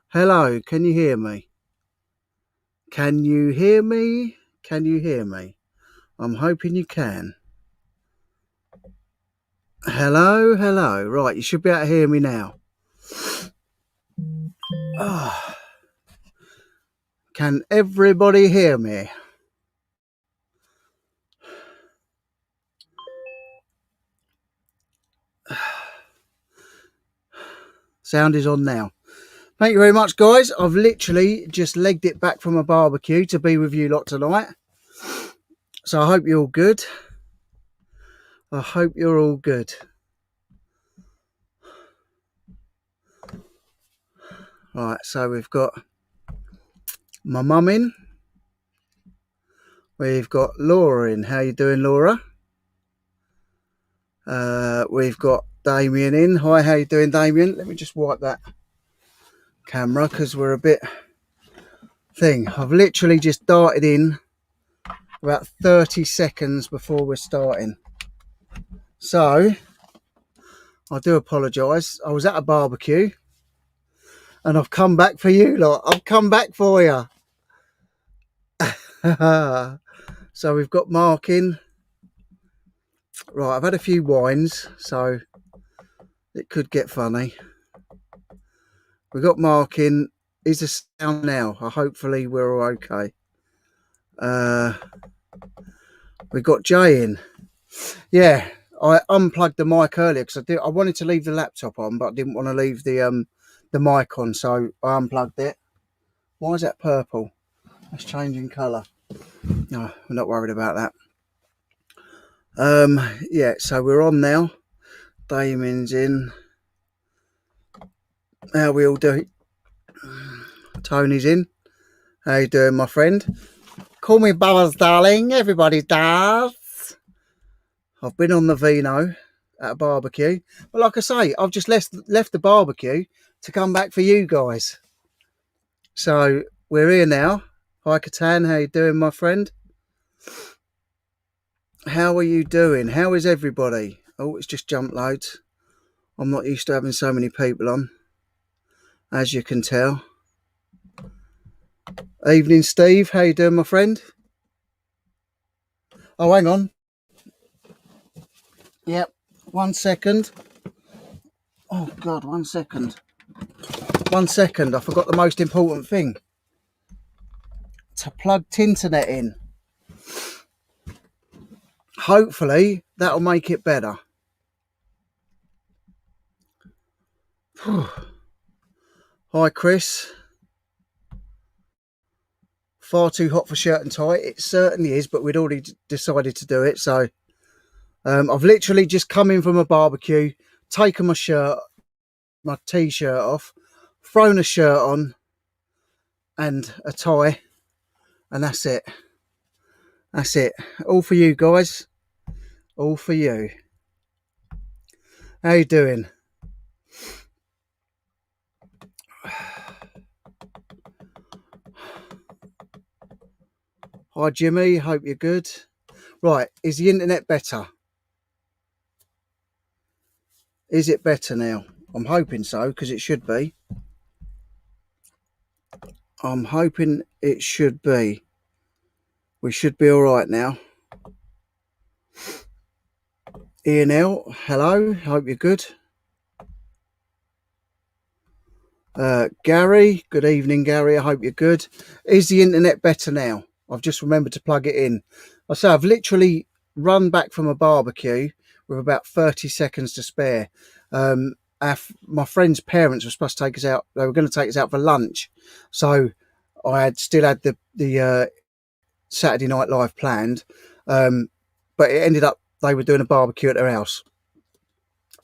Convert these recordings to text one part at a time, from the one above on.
Hello, can you hear me? Can you hear me? Can you hear me? I'm hoping you can. Hello, hello. Right, you should be able to hear me now. Oh, can everybody hear me? Sound is on now. Thank you very much, guys. I've literally just legged it back from a barbecue to be with you lot tonight. So I hope you're all good. I hope you're all good. Right, so we've got my mum in. We've got Laura in. How you doing, Laura? We've got Damien in. Hi, how you doing, Damien? Let me just wipe that camera because we're a bit thing. I've literally just darted in about 30 seconds before we're starting. So, I do apologise. I was at a barbecue and I've come back for you lot. I've come back for you. So, we've got Mark in. Right, I've had a few wines, so it could get funny. We've got Mark in. He's a sound now. Hopefully, we're all okay. We've got Jay in. Yeah, I unplugged the mic earlier because I wanted to leave the laptop on, but I didn't want to leave the mic on, so I unplugged it. Why is that purple? That's changing colour. No, I'm not worried about that. Yeah, so we're on now. Damien's in. How we all doing? Tony's in. How you doing, my friend? Call me Bubbles, darling. Everybody does. I've been on the Vino at a barbecue. But like I say, I've just left the barbecue to come back for you guys. So we're here now. Hi, Catan. How you doing, my friend? How are you doing? How is everybody? Oh, it's just jump loads. I'm not used to having so many people on, as you can tell. Evening, Steve. How you doing, my friend? Oh, hang on. Yep. 1 second. Oh, God, 1 second. 1 second. I forgot the most important thing. To plug Tinternet in. Hopefully, that'll make it better. Hi, Chris. Far too hot for shirt and tie. It certainly is, but we'd already decided to do it. So I've literally just come in from a barbecue, taken my t-shirt off, thrown a shirt on and a tie, and that's it. That's it. All for you guys. All for you. How you doing? Hi, Jimmy. Hope you're good. Right. Is the internet better? Is it better now? I'm hoping so, because it should be. I'm hoping it should be. We should be all right now. Ian L, hello. Hope you're good. Gary, good evening, Gary. I hope you're good. Is the internet better now? I've just remembered to plug it in. I say I've literally run back from a barbecue with about 30 seconds to spare. My friend's parents were supposed to take us out. They were going to take us out for lunch, so I still had the Saturday Night Live planned, but it ended up they were doing a barbecue at their house.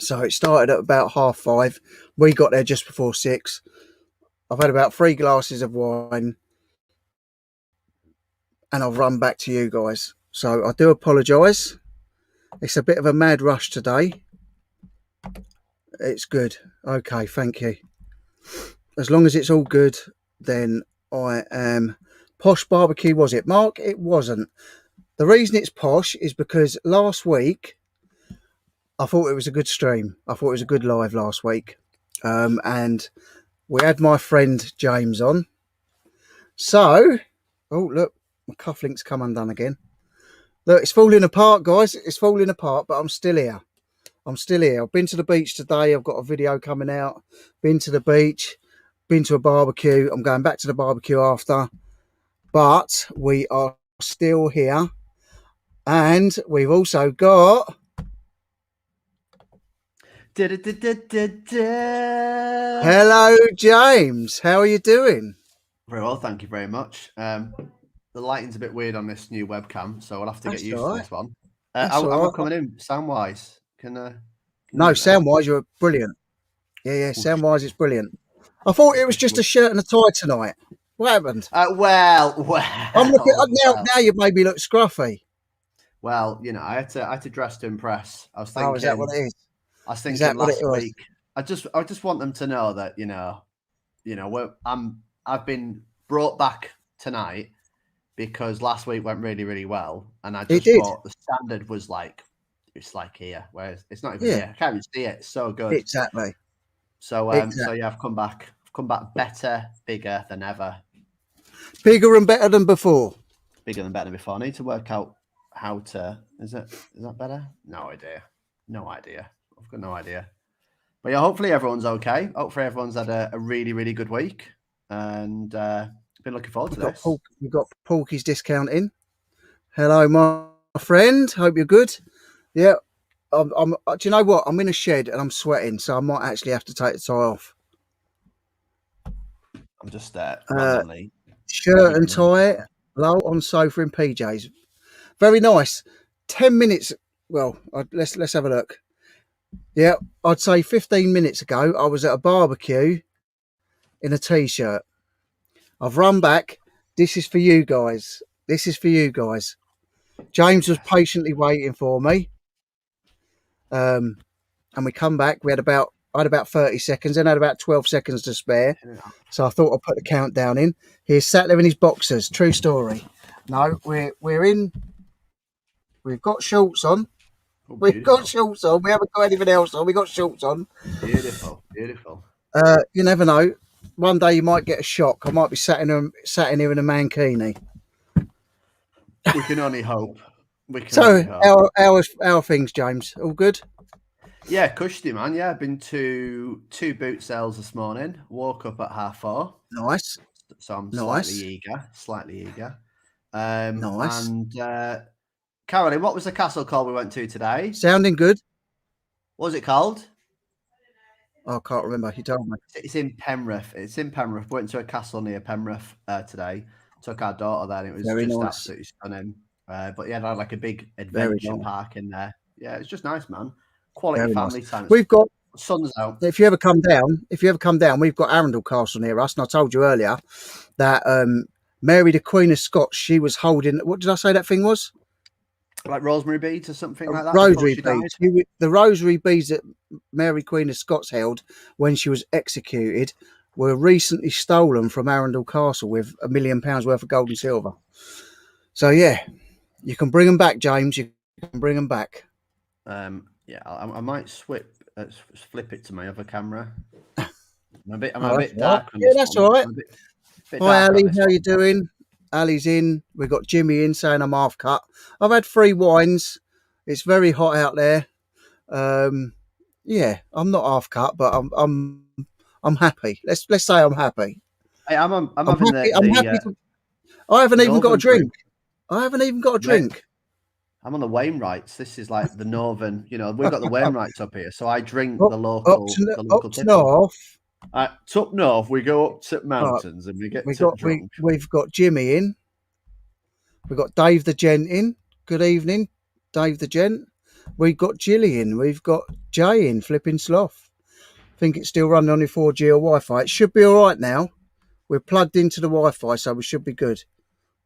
So it started at about 5:30. We got there just before 6. I've had about 3 glasses of wine and I've run back to you guys. So I do apologise. It's a bit of a mad rush today. It's good. Okay, thank you. As long as it's all good, then I am... Posh barbecue, was it, Mark? It wasn't. The reason it's posh is because last week I thought it was a good stream. I thought it was a good live last week. And we had my friend James on. So, oh look, my cufflink's come undone again. Look, it's falling apart, guys. It's falling apart, but I'm still here. I'm still here. I've been to the beach today. I've got a video coming out. Been to the beach. Been to a barbecue. I'm going back to the barbecue after. But we are still here. And we've also got... Hello, James. How are you doing? Very well, thank you very much. The lighting's a bit weird on this new webcam, so I'll have to get used to this one. How am I coming in sound-wise? No, sound-wise, you're brilliant. Yeah, sound-wise, it's brilliant. I thought it was just a shirt and a tie tonight. What happened? Well. I'm looking now. You made me look scruffy. Well, I had to dress to impress. I was thinking. Oh, is that what it is? I was thinking last week. I just want them to know that I've been brought back tonight because last week went really, really well, and I just thought the standard was it's like here, whereas it's not even here. I can't even see it. It's so good. Exactly. So yeah, I've come back better, bigger than ever. Bigger and better than before. Bigger than better than before. I need to work out how to. Is that better? No idea. I've got no idea. But yeah, hopefully everyone's okay. Hopefully everyone's had a really, really good week, and been looking forward to this. We've got Porky's discounting. Hello, my friend. Hope you're good. Yeah. Do you know what? I'm in a shed and I'm sweating, so I might actually have to take the tie off. I'm just randomly. Shirt and tie, low on sofa in PJs. Very nice. 10 minutes. Well, let's have a look. Yeah, I'd say 15 minutes ago, I was at a barbecue in a t-shirt. I've run back. This is for you guys. James was patiently waiting for me. And we come back. I had about 30 seconds, then I had about 12 seconds to spare. So I thought I'd put the countdown in. He's sat there in his boxers. True story. No, we're in. We've got shorts on. We've got shorts on. We haven't got anything else on. We've got shorts on. Beautiful. You never know. One day you might get a shock. I might be sat in here in a mankini. We can only hope. How are things, James? All good? Yeah, cushy, man. Yeah, I've been to 2 boot sales this morning. Woke up at 4:30. Nice. So I'm slightly eager. Nice. And Caroline, what was the castle called we went to today? Sounding good. What was it called? Oh, I can't remember. You told me. It's in Penrith. We went to a castle near Penrith today. Took our daughter there, and it was absolutely stunning. But yeah, they had like a big adventure park in there. Yeah, it's just nice, man. Quality family time. We've got sun's out. If you ever come down, we've got Arundel Castle near us, and I told you earlier that Mary, the Queen of Scots, she was holding. What did I say that thing was? Like rosemary beads or something like that. Rosary beads. The rosary beads that Mary, Queen of Scots held when she was executed were recently stolen from Arundel Castle with £1 million worth of gold and silver. So yeah, you can bring them back, James. You can bring them back. Yeah, I might flip it to my other camera. I'm a bit dark. Yeah, that's all right. Hi, Ali. How you doing? Ali's in. We've got Jimmy in saying I'm half cut. I've had 3 wines. It's very hot out there. Yeah, I'm not half cut, but I'm happy. Let's say I'm happy. Hey, I'm happy. I haven't even got a drink. I'm on the Wainwrights. This is like the northern. We've got the Wainwrights up here, so I drink the local. Up north. Up north, we go up to mountains and we get drunk. We've got Jimmy in. We've got Dave the Gent in. Good evening, Dave the Gent. We've got Gillian. We've got Jay in, flipping sloth. I think it's still running on your 4G or Wi-Fi. It should be all right now. We're plugged into the Wi-Fi, so we should be good.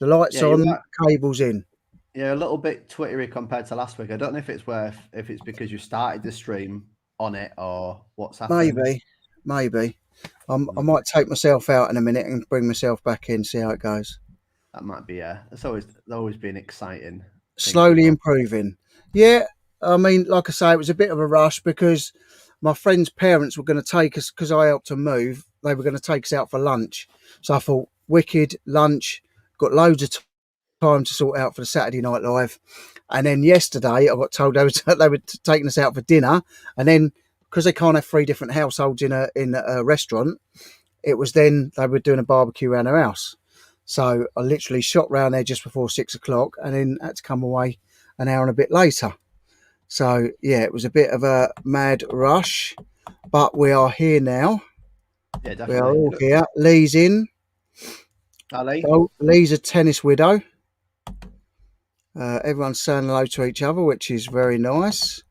The lights on, cables in. Yeah, a little bit twittery compared to last week. I don't know if it's because you started the stream on it or what's happening. Maybe. I might take myself out in a minute and bring myself back in, see how it goes. That might be, it's always been exciting. Slowly improving. Yeah, I mean, like I say, it was a bit of a rush because my friend's parents were going to take us, because I helped them move, they were going to take us out for lunch. So I thought, wicked lunch, got loads of time to sort out for the Saturday Night Live. And then yesterday, I got told they were taking us out for dinner. And then because they can't have 3 different households in a restaurant, it was then they were doing a barbecue around their house. So I literally shot round there just before 6 o'clock, and then had to come away an hour and a bit later. So yeah, it was a bit of a mad rush, but we are here now. Yeah, We are definitely. all here. Lee's in. Ali? Oh, Lee's a tennis widow. Everyone's saying hello to each other, which is very nice.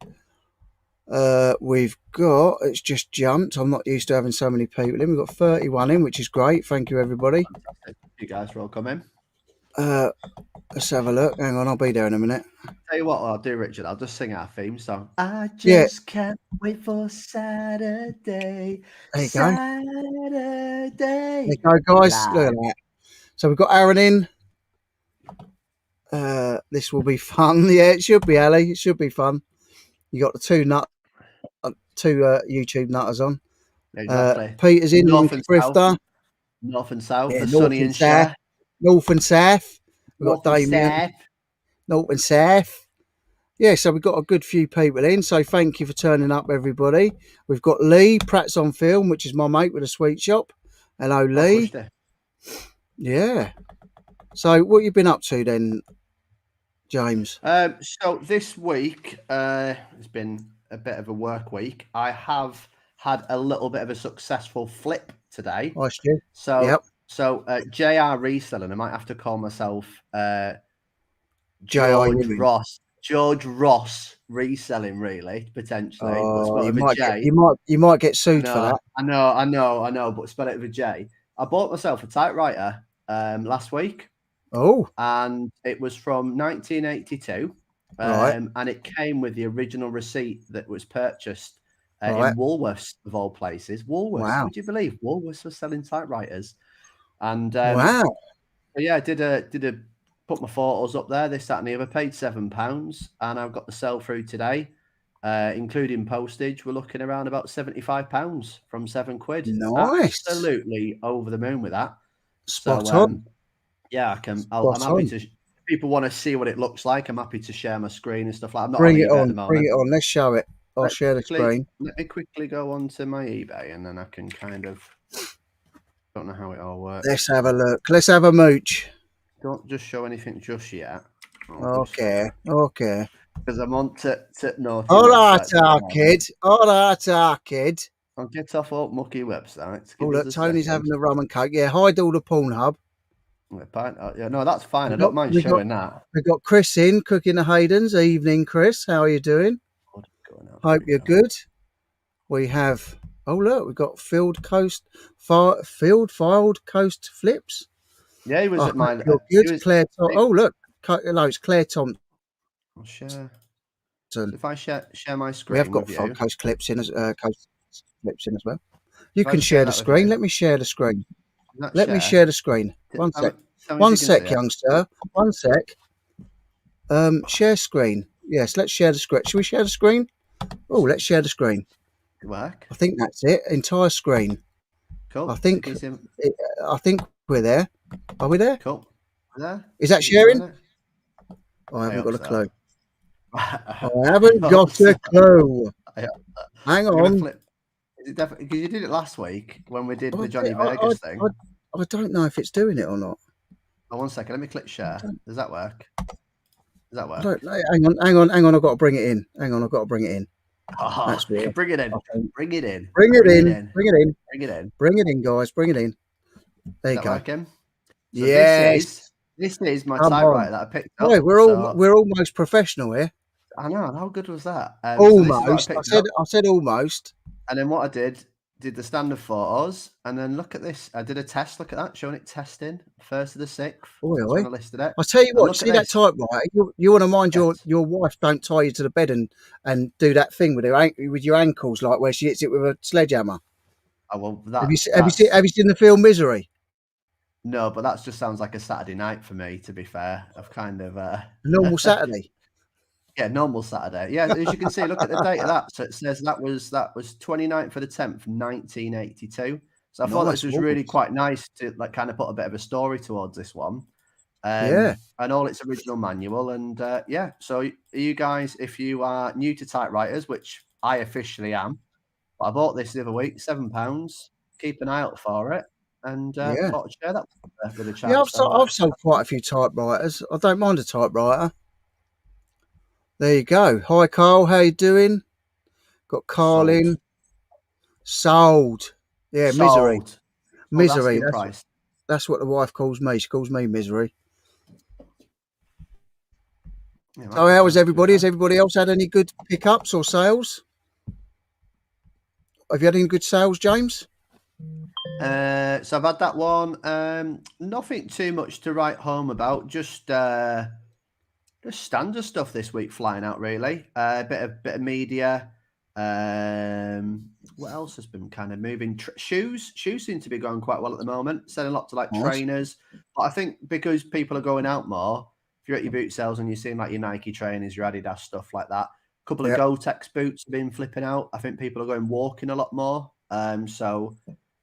We've got, it's just jumped. I'm not used to having so many people in. We've got 31 in, which is great. Thank you, everybody. Fantastic. You guys are all coming. Let's have a look. Hang on, I'll be there in a minute. Tell you what I'll do, Richard. I'll just sing our theme song. I just can't wait for Saturday. There you go. Saturday. There you go, guys. Live. Look at that. So we've got Aaron in. This will be fun. Yeah, it should be, Ali. It should be fun. You got the two YouTube nutters on. Exactly. Peter's in. North and Grifter. South. North and South. Yeah, the North Sonny and and South. Cher. North and South. We've North got and Damien. South. North and South. Yeah, so we've got a good few people in. So thank you for turning up, everybody. We've got Lee, Pratt's on film, which is my mate with a sweet shop. Hello, Lee. Yeah. So what you been up to then, James? So this week has been a bit of a work week. I have had a little bit of a successful flip today. Nice, you. So, Yep. JR Reselling. I might have to call myself J.I. George Women. Ross. George Ross Reselling, really, potentially. But spell it with a J. You might get sued for that. I know, but spell it with a J. I bought myself a typewriter last week. Oh. And it was from 1982. Right. And it came with the original receipt that was purchased in Right. Woolworths, of all places. Woolworths, Wow. would you believe? Woolworths was selling typewriters. And Wow. yeah, I did put my photos up there. This, that, and the other. Paid £7, and I've got the sell through today, including postage. We're looking around about £75 from £7. Nice. Absolutely over the moon with that. Spot on. Yeah, I'm happy to. If people want to see what it looks like, I'm happy to share my screen and stuff like that. I'm not Bring on it eBay on. at the moment. Bring it on. Let's show it. I'll share the screen. Let me quickly go onto my eBay, and then I can kind of. Don't know how it all works. Let's have a look. Let's have a mooch. Don't just show anything just yet. Okay. Because I'm on to naughty. All right, kid. All right, kid. I'll get off all mucky websites. Oh, look, Tony's having a rum and coke. Yeah, hide all the Pornhub. Yeah, no, that's fine. I don't mind showing that. We've got Chris in, cooking the Haydens. Evening, Chris. How are you doing? Hope you're good. We have, oh, look, we've got field filed coast flips. Yeah, he was at mine. Good. Claire. Oh, look. No, it's Claire Thompson. I'll share. So if I share my screen, we have got field coast clips in as well. You can share the screen. Let me share the screen. Let me share the screen. One sec. One sec, youngster. One sec. Share screen. Yes, let's share the screen. Should we share the screen? Oh, let's share the screen. Work. I think that's it. Entire screen. Cool. I think we're there. Are we there? Cool. There. Is that sharing? I haven't got a clue. I haven't got a clue. Hang on. Is it definitely because you did it last week when we did the Johnny Vegas thing? I don't know if it's doing it or not. Oh, 1 second. Let me click share. Does that work? Hang on. I've got to bring it in. I've got to bring it in. Oh, that's weird. Bring it in. Bring it in. Bring it in, guys. Bring it in. There you go. So yes. This is my typewriter that I picked up. Boy, we're almost professional here. I know. How good was that? Almost. I said almost. And then what I did the standard photos, and then look at this. I did a test. Look at that, showing it testing 1st of the 6th. I listed it. I'll tell you what. See that typewriter? You want to mind your wife don't tie you to the bed and do that thing with your ankles, like where she hits it with a sledgehammer. Oh well, have you seen the film Misery? No, but that just sounds like a Saturday night for me. To be fair, I've kind of normal Saturday. Yeah, normal Saturday. Yeah, as you can see, look at the date of that. So it says that was 29th of the 10th, 1982. So I thought this was really Nice. quite nice to like kind of put a bit of a story towards this one. Yeah. And all its original manual. And yeah, so you guys, if you are new to typewriters, which I officially am, but I bought this the other week, £7. Keep an eye out for it, and Yeah. thought I'd share that with a Yeah, chat. So I've sold quite a few typewriters. I don't mind a typewriter. There you go. Hi, Carl. How you doing? Got Carl sold, in. Sold. Yeah, misery. sold, sold Misery. asking price. That's what the wife calls me. She calls me misery. Yeah, So might be how was fair, to be everybody? fair. Has everybody else had any good pickups or sales? Have you had any good sales, James? So I've had that one. Nothing too much to write home about. Just standard stuff this week flying out really. A bit of media. What else has been kind of moving? Shoes seem to be going quite well at the moment. Selling a lot to like Nice. trainers. But I think because people are going out more, if you're at your boot sales and you're seeing like your Nike trainers, your Adidas stuff like that, a couple of Yep. Gore-Tex boots have been flipping out. I think people are going walking a lot more. I sold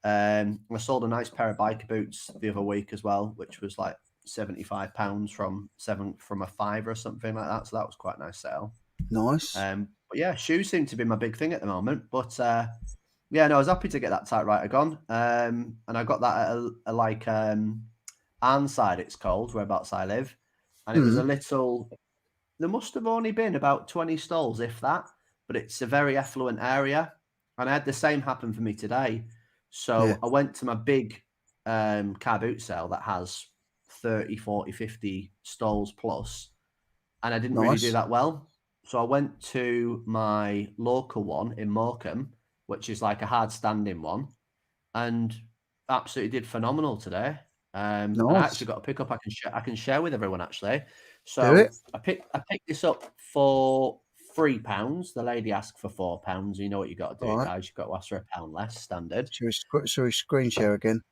a nice pair of biker boots the other week as well, which was like £75 from a fiver or something like that. So that was quite a nice sale. Nice. But yeah, shoes seem to be my big thing at the moment. But yeah, no, I was happy to get that typewriter gone. And I got that at a like Arnside, it's called, whereabouts I live. And it was a little. There must have only been about 20 stalls, if that. But it's a very affluent area, and I had the same happen for me today. So Yeah. I went to my big car boot sale that has 30, 40, 50 stalls plus, and I didn't really do Nice. that well. So I went to my local one in Morecambe, which is like a hard standing one, and absolutely did phenomenal today. And I Nice. actually got a pickup I can share with everyone actually. Do So it. I picked this up for £3. The lady asked for £4. You know what you got to do, All right. guys. You've got to ask for £1 less standard. Shall we screen share again?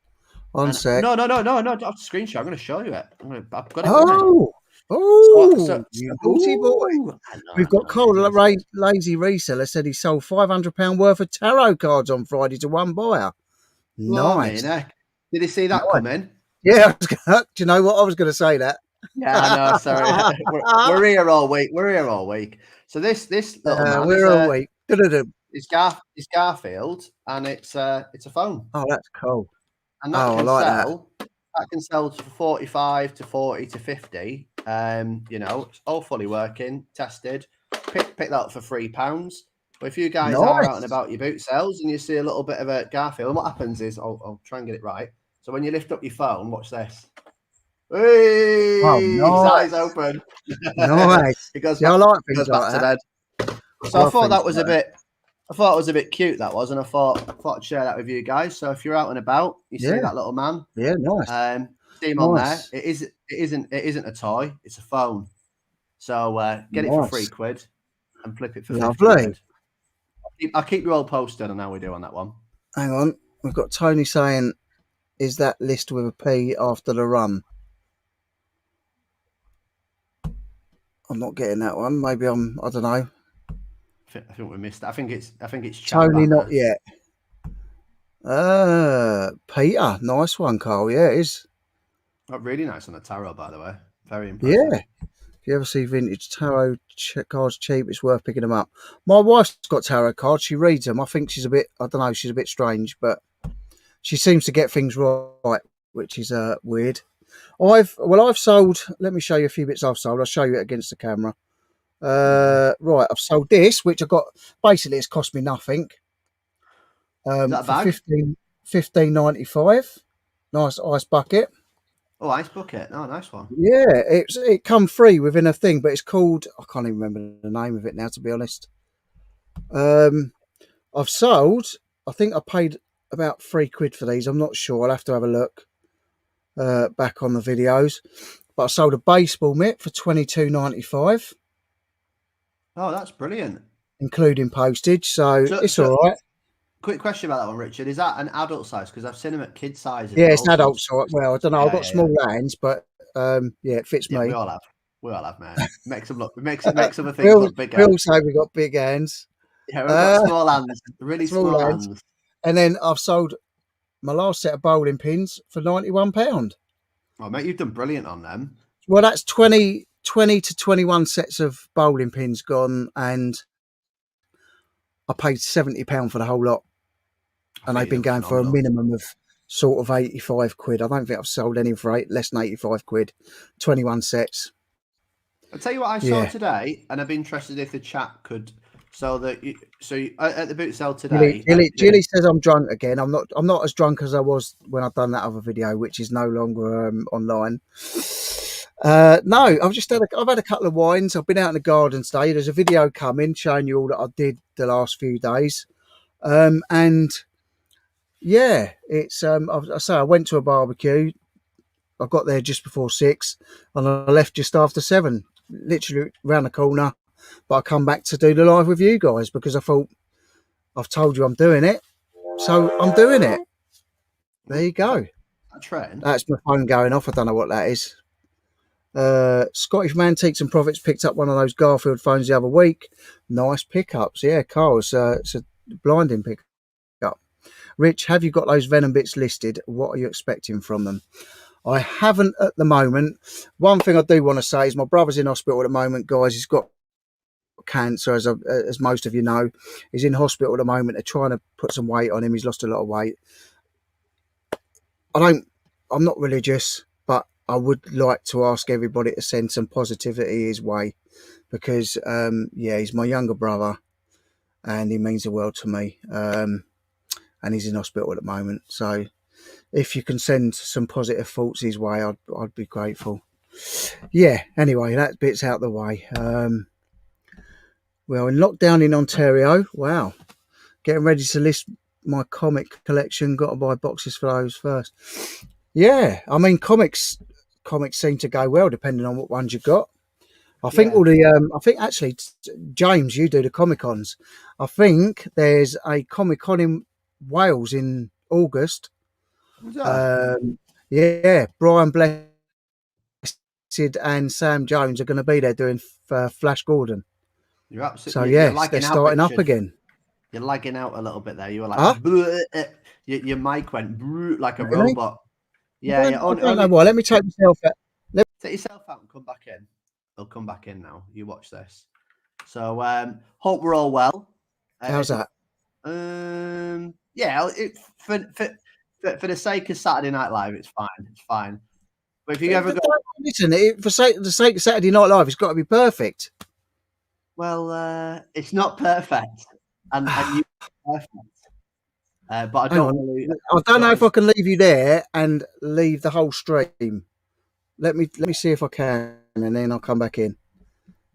One And sec. no, don't have to screenshot. I'm going to show you it. I've got it with me. Oh, So you naughty boy. I know, We've got Cole, lazy. lazy reseller, said he sold £500 worth of tarot cards on Friday to one buyer. Blimey, Nice. heck. Did he see that Nice. coming? Yeah, do you know what? I was going to say that. Yeah, I know. Sorry, we're here all week. We're here all week. So this little man is we're all week. it's Garfield, and it's a phone, Oh, that's cool. and that Oh, I can like that. sell. That can sell for 45 to 40 to 50. You know, it's all fully working, tested. Pick that up for £3. But if you guys are out and Nice. about your boot sales and you see a little bit of a Garfield, and what happens is I'll try and get it right. So when you lift up your phone, watch this. Hey, Oh, his nice. eyes open. Nice. He goes Yeah, back, I like things like to that. bed. So I love thought things that was like a bit. I thought it was a bit cute, that was, and I thought I'd share that with you guys. So if you're out and about, you see Yeah. that little man, Yeah, nice. see him on there. Nice. It isn't a toy; it's a phone. So get it for Nice. £3 and flip it for Lovely. £50. I'll keep you all posted on how we do on that one. Hang on. We've got Tony saying, is that list with a P after the run? I'm not getting that one. Maybe I don't know. I think we missed that. I think it's Tony, chat not banner. yet. Peter, nice one, Carl. Yeah, it is. Oh, really nice on the tarot, by the way. Very impressive. Yeah. If you ever see vintage tarot cards cheap, it's worth picking them up. My wife's got tarot cards. She reads them. I think she's a bit, I don't know, she's a bit strange, but she seems to get things right, which is weird. I've sold, let me show you a few bits I've sold. I'll show you it against the camera. Right, I've sold this, which I got, basically it's cost me nothing. Is that a bag? For $15.95. Nice ice bucket. Oh, ice bucket. Oh, nice one. Yeah, it come free within a thing, but it's called, I can't even remember the name of it now, to be honest. I've sold, I think I paid about £3 for these. I'm not sure. I'll have to have a look back on the videos. But I sold a baseball mitt for $22.95. Oh, that's brilliant. Including postage, so it's all right. Quick question about that one, Richard. Is that an adult size? Because I've seen them at kid sizes. Yeah, it's adult size. Well, I don't know. Yeah, I've got small hands, but yeah, it fits me. We all have. We all have, man. Makes them look. Makes other things look bigger. We all say we got big hands. Yeah, we've got small hands. Really small hands. And then I've sold my last set of bowling pins for £91. Oh, mate, you've done brilliant on them. Well, that's 20 to 21 sets of bowling pins gone, and I paid £70 for the whole lot. I And think they've been you've done going for a phenomenal. minimum of sort of 85 quid. I don't think I've sold any for less than 85 quid. 21 sets. I'll tell you what I saw Yeah. today, and I'd be interested if the chat could. So that at the boot sale Gilly, today, Gilly, Gilly says I'm drunk again. I'm not. I'm not as drunk as I was when I've done that other video, which is no longer online. No, I've had a couple of wines. I've been out in the garden today. There's a video coming showing you all that I did the last few days. And yeah, it's I say I went to a barbecue. I got there just before 6, and I left just after 7, literally round the corner. But I come back to do the live with you guys because I thought I've told you I'm doing it, so I'm doing it. There you go. a train. That's my phone going off. I don't know what that is. Scottish Mantiques and Profits picked up one of those Garfield phones the other week. Nice pickups. Yeah, Carl, it's a blinding pickup. Rich, have you got those Venom bits listed? What are you expecting from them? I haven't at the moment. One thing I do want to say is my brother's in hospital at the moment, guys. He's got cancer, as most of you know. He's in hospital at the moment. They're trying to put some weight on him. He's lost a lot of weight. I'm not religious, but I would like to ask everybody to send some positivity his way because, yeah, he's my younger brother and he means the world to me. And he's in hospital at the moment. So if you can send some positive thoughts his way, I'd be grateful. Yeah, anyway, that bit's out the way. Well, in lockdown in Ontario, wow, getting ready to list my comic collection. Got to buy boxes for those first. Yeah, I mean, comics seem to go well depending on what ones you got. I think I think actually, James, you do the Comic Cons. I think there's a Comic Con in Wales in August. Yeah, Brian Blessed and Sam Jones are going to be there doing Flash Gordon. You're absolutely. So You're yes, they're lagging out, starting up Richard. again. You're lagging out a little bit there. You were like, Huh? your mic went like a Really? robot. I Yeah, yeah. don't know why. Let me take myself out. Take yourself out and come back in. They'll come back in now. You watch this. So hope we're all well. How's that? Yeah. For the sake of Saturday Night Live, it's fine. It's fine. But if you ever go, listen, for the sake of Saturday Night Live, it's got to be perfect. well, it's not perfect, and you perfect. But I don't. I don't know if I can leave you there and leave the whole stream. Let me see if I can, and then I'll come back in.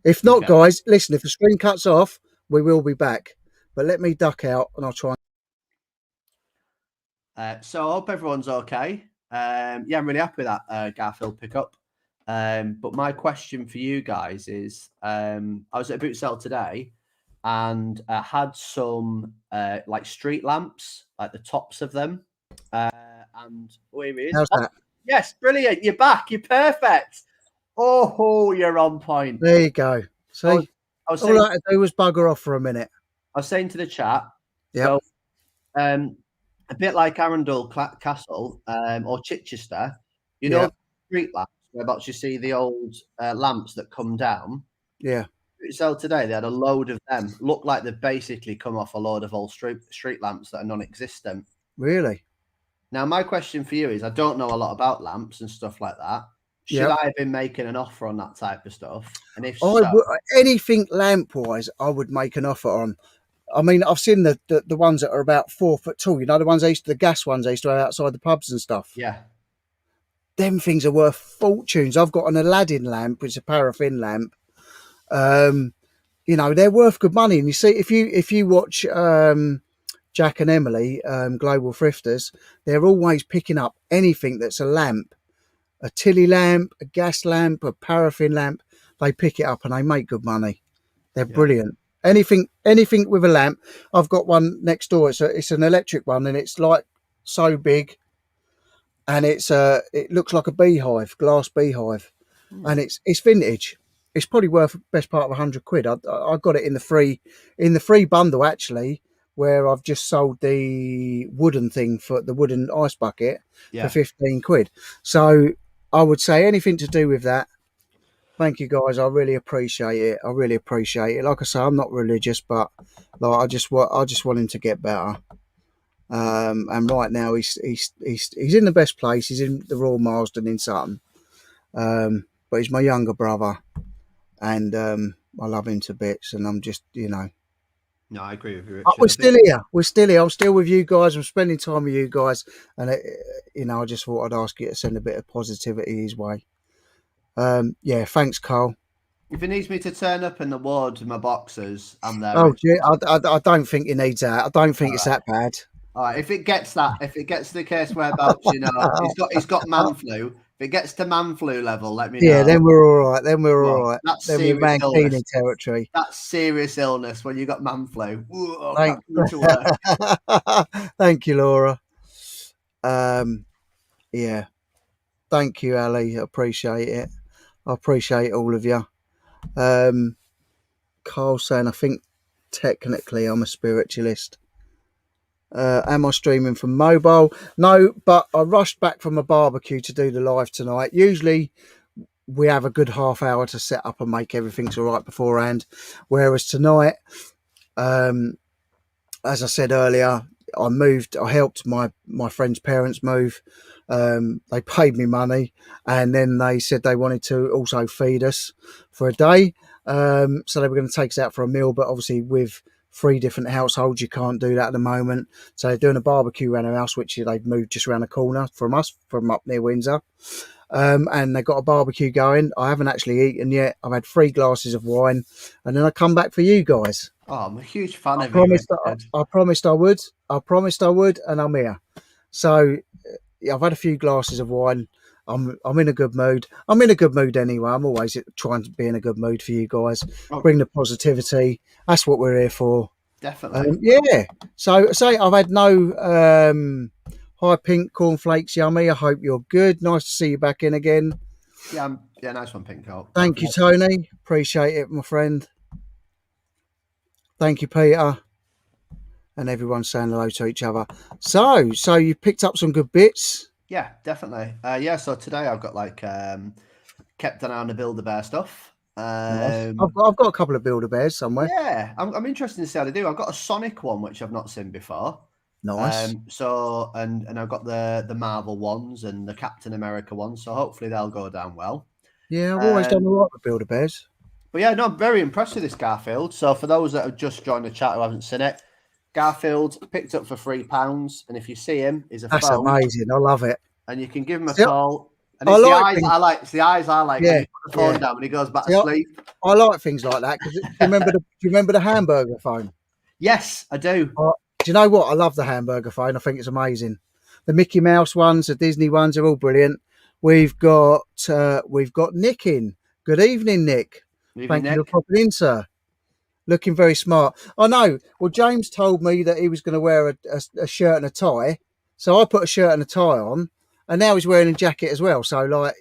If not, guys, listen. If the stream cuts off, we will be back. But let me duck out, and I'll try. So I hope everyone's okay. Yeah, I'm really happy with that Garfield pickup. But my question for you guys is, I was at a boot sale today and had some like street lamps, like the tops of them. And here he is. How's that? Yes, brilliant. You're back. You're perfect. Oh, you're on point. There you go. See, I was all I had to do was bugger off for a minute. I was saying to the chat. Yep. So, a bit like Arundel Castle or Chichester, you know, street lamps, whereabouts you see the old lamps that come down. Yeah. So today they had a load of them. Look like they've basically come off a load of old street lamps that are non-existent. Really? Now, my question for you is, I don't know a lot about lamps and stuff like that. Should I have been making an offer on that type of stuff? And if so, anything lamp-wise, I would make an offer on. I mean, I've seen the ones that are about 4 foot tall. You know, the ones the gas ones they used to have outside the pubs and stuff. Yeah. Them things are worth fortunes. I've got an Aladdin lamp, which is a paraffin lamp. You know, they're worth good money. And you see, if you watch Jack and Emily, Global Thrifters, they're always picking up anything that's a lamp, a Tilly lamp, a gas lamp, a paraffin lamp. They pick it up and they make good money. They're brilliant. Anything with a lamp. I've got one next door. It's an electric one, and it's like so big, and it looks like a beehive, glass beehive, and it's vintage. It's probably worth best part of £100. I got it in the free bundle actually, where I've just sold the wooden thing for the wooden ice bucket for Yeah. 15 quid. So I would say anything to do with that. Thank you guys. I really appreciate it. I really appreciate it. Like I say, I'm not religious, but like I just want him to get better. And right now he's in the best place. He's in the Royal Marsden in Sutton. But he's my younger brother, and I love him to bits. And I'm just, No, I agree with you, but Richard. we're I think still here. We're still here. I'm still with you guys. I'm spending time with you guys, and I just thought I'd ask you to send a bit of positivity his way. Yeah, thanks, Carl. if he needs me to turn up in the ward in my boxers, I'm there, Oh, Richard. gee, I don't think he needs that. I don't think All it's right. that bad. All right. If it gets to the case whereabouts, he's got man flu. If it gets to man flu level, let me Yeah, know. then we're all right. Then we're all Well, right. that's Then we're serious Mankini illness. territory. That's serious illness when you got man flu. Ooh, I can't Thank, come into work. thank you, Laura. Um, yeah, thank you, Ali. I appreciate it. I appreciate all of you. Um, Carl saying, I think technically I'm a spiritualist. Am I streaming from mobile? No, but I rushed back from a barbecue to do the live tonight. Usually we have a good half hour to set up and make everything all right beforehand. Whereas tonight, um, as I said earlier, I helped my friend's parents move. They paid me money, and then they said they wanted to also feed us for a day. So they were going to take us out for a meal, but obviously with 3 different households, you can't do that at the moment. So they're doing a barbecue around our house, which they've moved just around the corner from us, from up near Windsor. And they got a barbecue going. I haven't actually eaten yet. I've had 3 glasses of wine, and then I come back for you guys. Oh, I'm a huge fan I of you, promised. Richard. I promised I would. I promised I would, and I'm here. So yeah, I've had a few glasses of wine. I'm in a good mood. I'm in a good mood anyway. I'm always trying to be in a good mood for you guys. Oh, Bring the positivity. That's what we're here for. definitely. Yeah. So say I've had no high pink cornflakes. Yummy. I hope you're good. Nice to see you back in again. Yeah, yeah, nice one, Pink Coat. Thank you, Tony. Appreciate it, my friend. Thank you, Peter. And everyone's saying hello to each other. So you picked up some good bits. Yeah, definitely. Yeah, so today I've got kept an eye on the Build-A-Bear stuff. Nice. I've got a couple of Build-A-Bears somewhere. Yeah, I'm interested to see how they do. I've got a Sonic one which I've not seen before. Nice. So and I've got the Marvel ones and the Captain America ones. So hopefully they'll go down well. Yeah, I've always done Um, all right with Build-A-Bears. but yeah, no, I'm very impressed with this Garfield. So for those that have just joined the chat who haven't seen it, Garfield picked up for £3, and if you see him, he's a That's phone, amazing. I love it. and you can give him a See, call. And I it's the like eyes things. I like. It's the eyes I like when Yeah, you put the phone yeah. down and he goes back See, to sleep. I like things like that because do you remember the hamburger phone? Yes, I do. Do you know what? I love the hamburger phone. I think it's amazing. The Mickey Mouse ones, the Disney ones are all brilliant. We've got Nick in. Good evening, Nick. Evening, Thank you for Nick. popping in, sir. Looking very smart. I know. Well, James told me that he was going to wear a shirt and a tie, so I put a shirt and a tie on, and now he's wearing a jacket as well. So,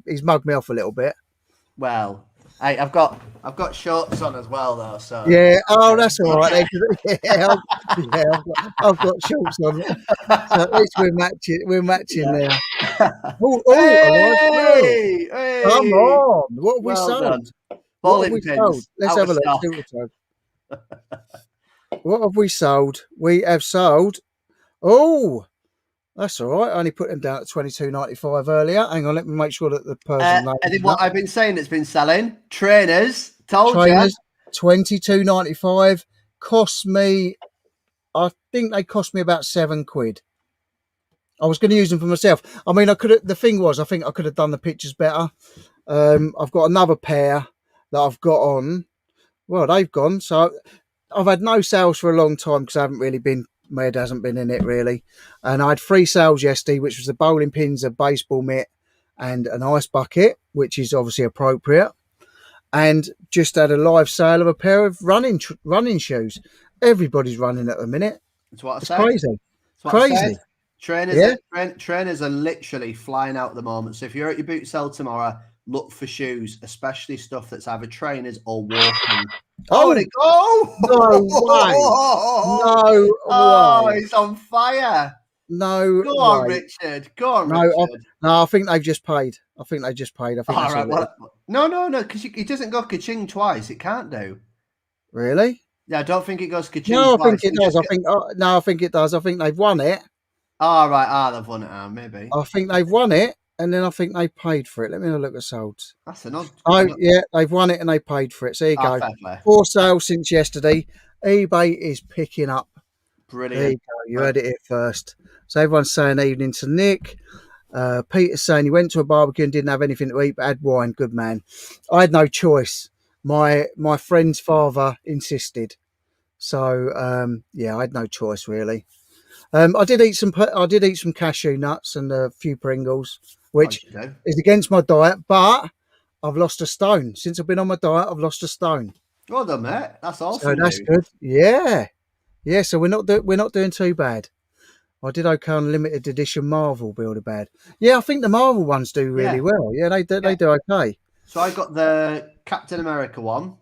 he's mugged me off a little bit. Well, hey, I've got shorts on as well though. So Yeah. Oh, that's all right. I've got shorts on, so at least we're matching. We're matching yeah. there. Oh, a live clue. Hey, Come hey, on. What have we well sold? done. What have Bowling we sold? pins Let's out have of a look. stock. See what we sold. What have we sold? We have sold. Oh, that's all right. I only put them down at $22.95 earlier. Hang on, let me make sure that the person's name And then is what up. I've been saying it's been selling trainers. Told you. Trainers, $22.95. Cost me. I think they cost me about £7. I was going to use them for myself. I mean, I could have. The thing was, I think I could have done the pictures better. I've got another pair that I've got on. Well, they've gone. So I've had no sales for a long time because I haven't really been. My head hasn't been in it really. And I had 3 sales yesterday, which was the bowling pins, a baseball mitt, and an ice bucket, which is obviously appropriate. And just had a live sale of a pair of running shoes. Everybody's running at the minute. That's what I It's said. crazy. That's what I Crazy. said. Trainers, Yeah. trainers are literally flying out at the moment. So if you're at your boot sale tomorrow, look for shoes, especially stuff that's either trainers or walking. Oh, and Oh, it go! no way. No Oh, way. it's on fire. No Go on, way. Richard. Go on, No, Richard. no, I think they've just paid. I think they just paid. I think All that's right. all it is. Well, no, because it doesn't go ka-ching twice. It can't do. Really? Yeah, I don't think it goes ka-ching No, I think twice. it It does. just I think no, I think it does. I think they've won it. all right. Ah, they've won it. Maybe. I think they've won it, and then I think they paid for it. Let me have a look at sold. That's an odd. Oh yeah, they've won it and they paid for it. So there you go. Fair play. For sale since yesterday. eBay is picking up. There you Brilliant. go. You heard it here first. So everyone's saying evening to Nick. Peter's saying he went to a barbecue and didn't have anything to eat, but had wine. Good man. I had no choice. My friend's father insisted. So yeah, I had no choice really. I did eat some cashew nuts and a few Pringles, which is against my diet, but I've lost a stone since I've been on my diet. I've lost a stone. Well done, mate. That's awesome. So that's good. Yeah, yeah. So we're not doing too bad. I did okay on limited edition Marvel Builder Bad. Yeah, I think the Marvel ones do really well. Yeah, they do okay. So I got the Captain America one,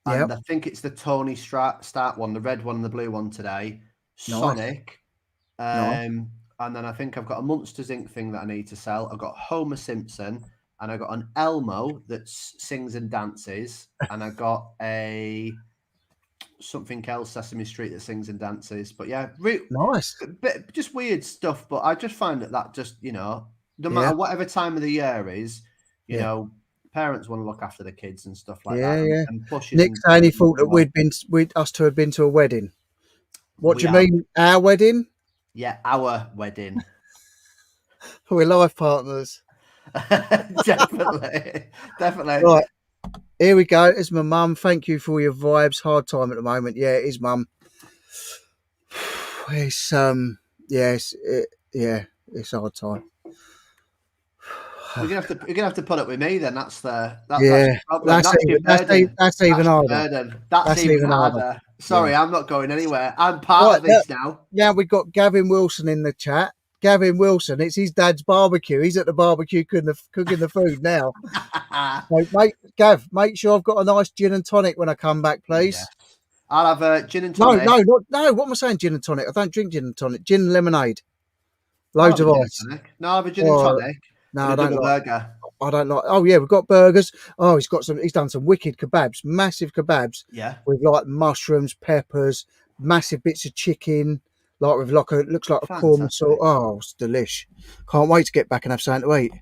and Yep. I think it's the Tony Stark one, the red one and the blue one today. Sonic. And then I think I've got a Monsters Inc. thing that I need to sell. I've got Homer Simpson, and I got an Elmo that sings and dances, and I got a something else Sesame Street that sings and dances. But yeah, Nice. just weird stuff. But I just find that just no matter whatever time of the year is, you know, parents want to look after the kids and stuff like that. And pushing. Nick saying he thought that us two had been to a wedding. What do you mean, our wedding? Yeah, our wedding. We're life partners. Definitely. Right, here we go. It's my mum. Thank you for all your vibes. Hard time at the moment. Yeah, it is, mum. It's it's hard time. You're gonna have to put up with me then. That's even harder. That's even harder. Sorry, I'm not going anywhere. I'm part of this now. Yeah, we've got Gavin Wilson in the chat. Gavin Wilson, it's his dad's barbecue. He's at the barbecue cooking the food now. So, Gav, make sure I've got a nice gin and tonic when I come back, please. Yeah. I'll have a gin and tonic. No. What am I saying? Gin and tonic. I don't drink gin and tonic. Gin and lemonade. Loads of ice. No, I'll have a gin and tonic. No, I don't like burger. I don't like. Oh yeah, we've got burgers. Oh, he's done some wicked kebabs, massive kebabs. Yeah. With like mushrooms, peppers, massive bits of chicken, like with looks like a korma sauce. Oh, it's delish. Can't wait to get back and have something to eat.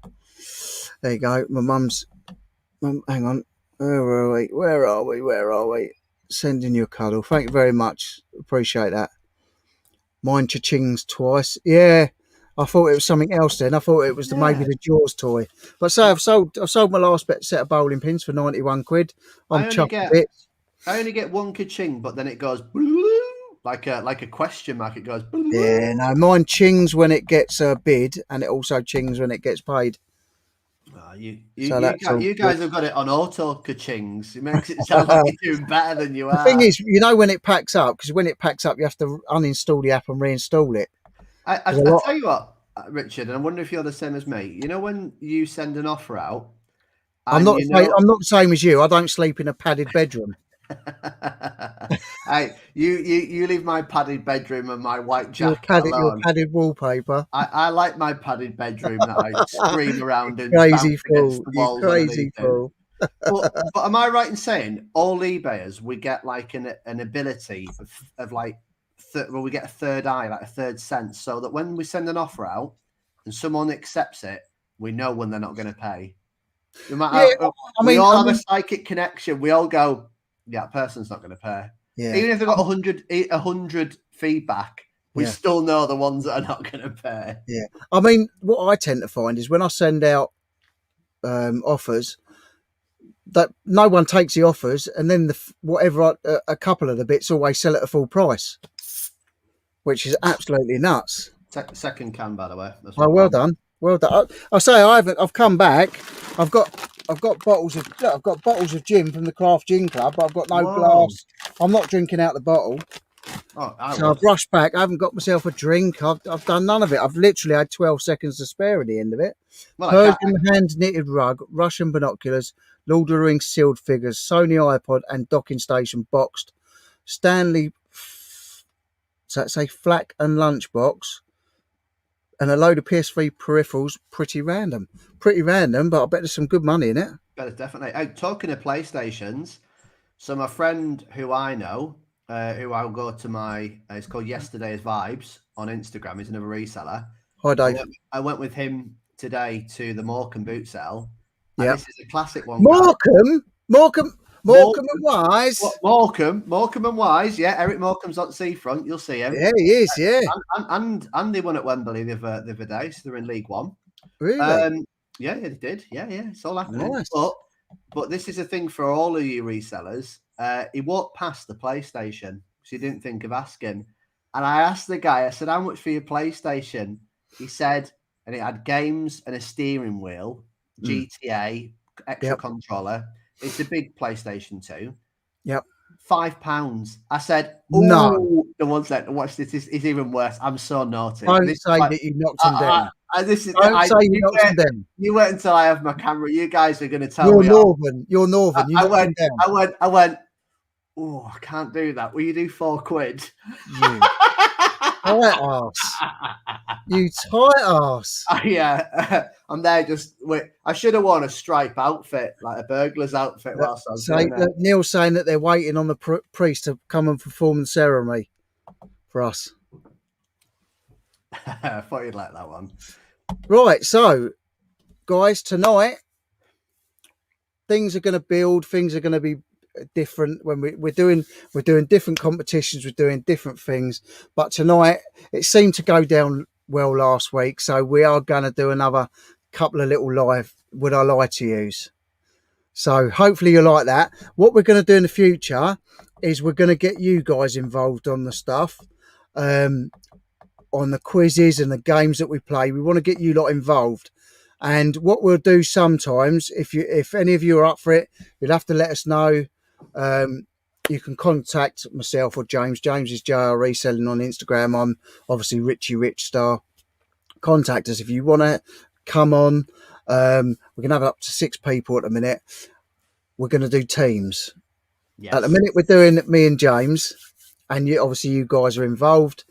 There you go. My mum's. Hang on. Where are we? Sending you a cuddle. Thank you very much. Appreciate that. Mine cha-chings twice. Yeah. I thought it was something else then. I thought it was maybe the Jaws toy. But I've sold my last set of bowling pins for 91 quid. I'm chuffed a bit. I only get one ka-ching, but then it goes like a question mark. It goes. Yeah, no, mine chings when it gets a bid, and it also chings when it gets paid. You guys have got it on auto ka-chings. It makes it sound like you're doing better than you are. The thing is, when it packs up, because when it packs up, you have to uninstall the app and reinstall it. I tell you what, Richard, and I wonder if you're the same as me. You know when you send an offer out, I'm not the same as you. I don't sleep in a padded bedroom. Hey, you leave my padded bedroom and my white jacket your padded wallpaper. I like my padded bedroom that I scream around and crazy fool. You crazy fool. but am I right in saying all eBayers we get like an ability of like. We get a third eye, like a third sense, so that when we send an offer out and someone accepts it, we know when they're not going to pay. No matter, we all have a psychic connection. We all go, yeah, that person's not going to pay. Yeah. Even if they've got 100 feedback, we still know the ones that are not going to pay. Yeah. I mean, what I tend to find is when I send out offers, that no one takes the offers, and then a couple of the bits always sell at a full price, which is absolutely nuts. Second can, by the way. Well done. I say I've come back. I've got bottles of gin from the Craft Gin Club, but I've got no glass. I'm not drinking out the bottle. Oh, I So would. I've rushed back. I haven't got myself a drink. I've done none of it. I've literally had 12 seconds to spare at the end of it. Well, I can't. Persian hand knitted rug, Russian binoculars, Lord of the Rings sealed figures, Sony iPod and docking station boxed, Stanley, so that's a flak and lunchbox, and a load of PS3 peripherals. Pretty random, but I bet there's some good money in it. Better definitely. Hey, talking of PlayStations, so my friend who I know, who I'll go to my, it's called Yesterday's Vibes on Instagram. He's another reseller. Hi, I Dave. went, I went with him today to the Morecambe boot sale, and Yeah, this is a classic one, guys. Morecambe, Morecambe, Morecambe and Morecambe, Wise. Morecambe and Wise. Yeah, Eric Morecambe's on seafront. You'll see him. Yeah, he is. Yeah, And they won at Wembley the other day, so they're in League One. really Yeah, they did. Yeah, it's all happening. nice. But this is a thing for all of you resellers. He walked past the PlayStation because he didn't think of asking. And I asked the guy, I said, how much for your PlayStation? He said, and it had games and a steering wheel, Mm. GTA, extra Yep, controller. It's a big PlayStation 2. yep. £5. I said, No, oh, the one said, watch this. It's even worse. I'm so naughty. don't This is say like, that you knocked him down. this is, Don't say you knocked him down. you wait until I have my camera. You guys are going to tell You're me off. northern. You're northern. You I knocked him went, down. I went, oh, I can't do that. Will you do £4? You tight ass. You tight ass. Yeah, I'm there just wait. I should have worn a stripe outfit, like a burglar's outfit, whilst I was doing it. Neil's saying that they're waiting on the priest to come and perform the ceremony for us. I thought you'd like that one. Right, so guys, tonight things are going to build. Things are going to be different when we're doing different competitions. We're doing different things, but tonight it seemed to go down well last week, so we are going to do another couple of little live would I lie to yous. So hopefully you like that. What we're going to do in the future is we're going to get you guys involved on the stuff, on the quizzes and the games that we play. We want to get you lot involved. And what we'll do sometimes, if any of you are up for it, you'll have to let us know. You can contact myself or James. James is JR Reselling on Instagram. I'm obviously Richie Rich Star. Contact us if you want to come on. We can have up to 6 people at the minute. We're going to do teams. Yes. At the minute, we're doing me and James, and you obviously you guys are involved.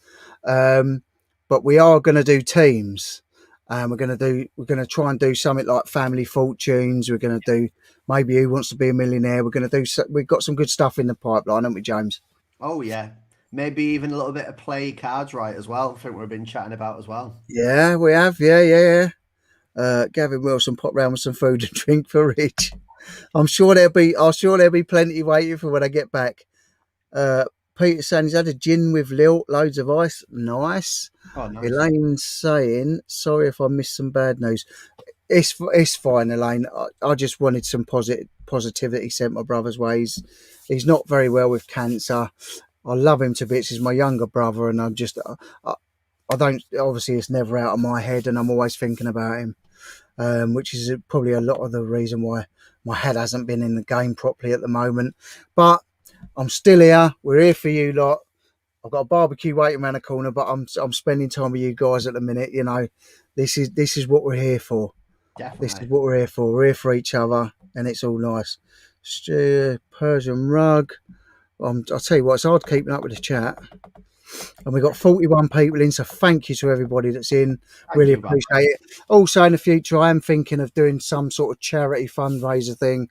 But we are going to do teams. We're going to try and do something like Family Fortunes. We're going to do maybe Who Wants to Be a Millionaire. We're going to do. We've got some good stuff in the pipeline, haven't we, James? Oh yeah, maybe even a little bit of play cards right as well. I think we've been chatting about as well. Yeah, we have. Yeah. Gavin Wilson pop round with some food and drink for Rich. I'm sure there'll be plenty waiting for when I get back. Peter saying he's had a gin with lilt, loads of ice. Nice. Oh, nice. Elaine's saying, sorry if I missed some bad news. It's fine, Elaine. I just wanted some positivity sent my brother's way. He's not very well with cancer. I love him to bits. He's my younger brother, and I don't, obviously it's never out of my head, and I'm always thinking about him, which is probably a lot of the reason why my head hasn't been in the game properly at the moment. But I'm still here. We're here for you lot. I've got a barbecue waiting around the corner, but I'm spending time with you guys at the minute. You know, this is what we're here for. Definitely. This is what we're here for. We're here for each other, and it's all nice. Persian rug. I'll tell you what, it's hard keeping up with the chat. And we've got 41 people in, so thank you to everybody that's in. Really appreciate it. Also, in the future, I am thinking of doing some sort of charity fundraiser thing.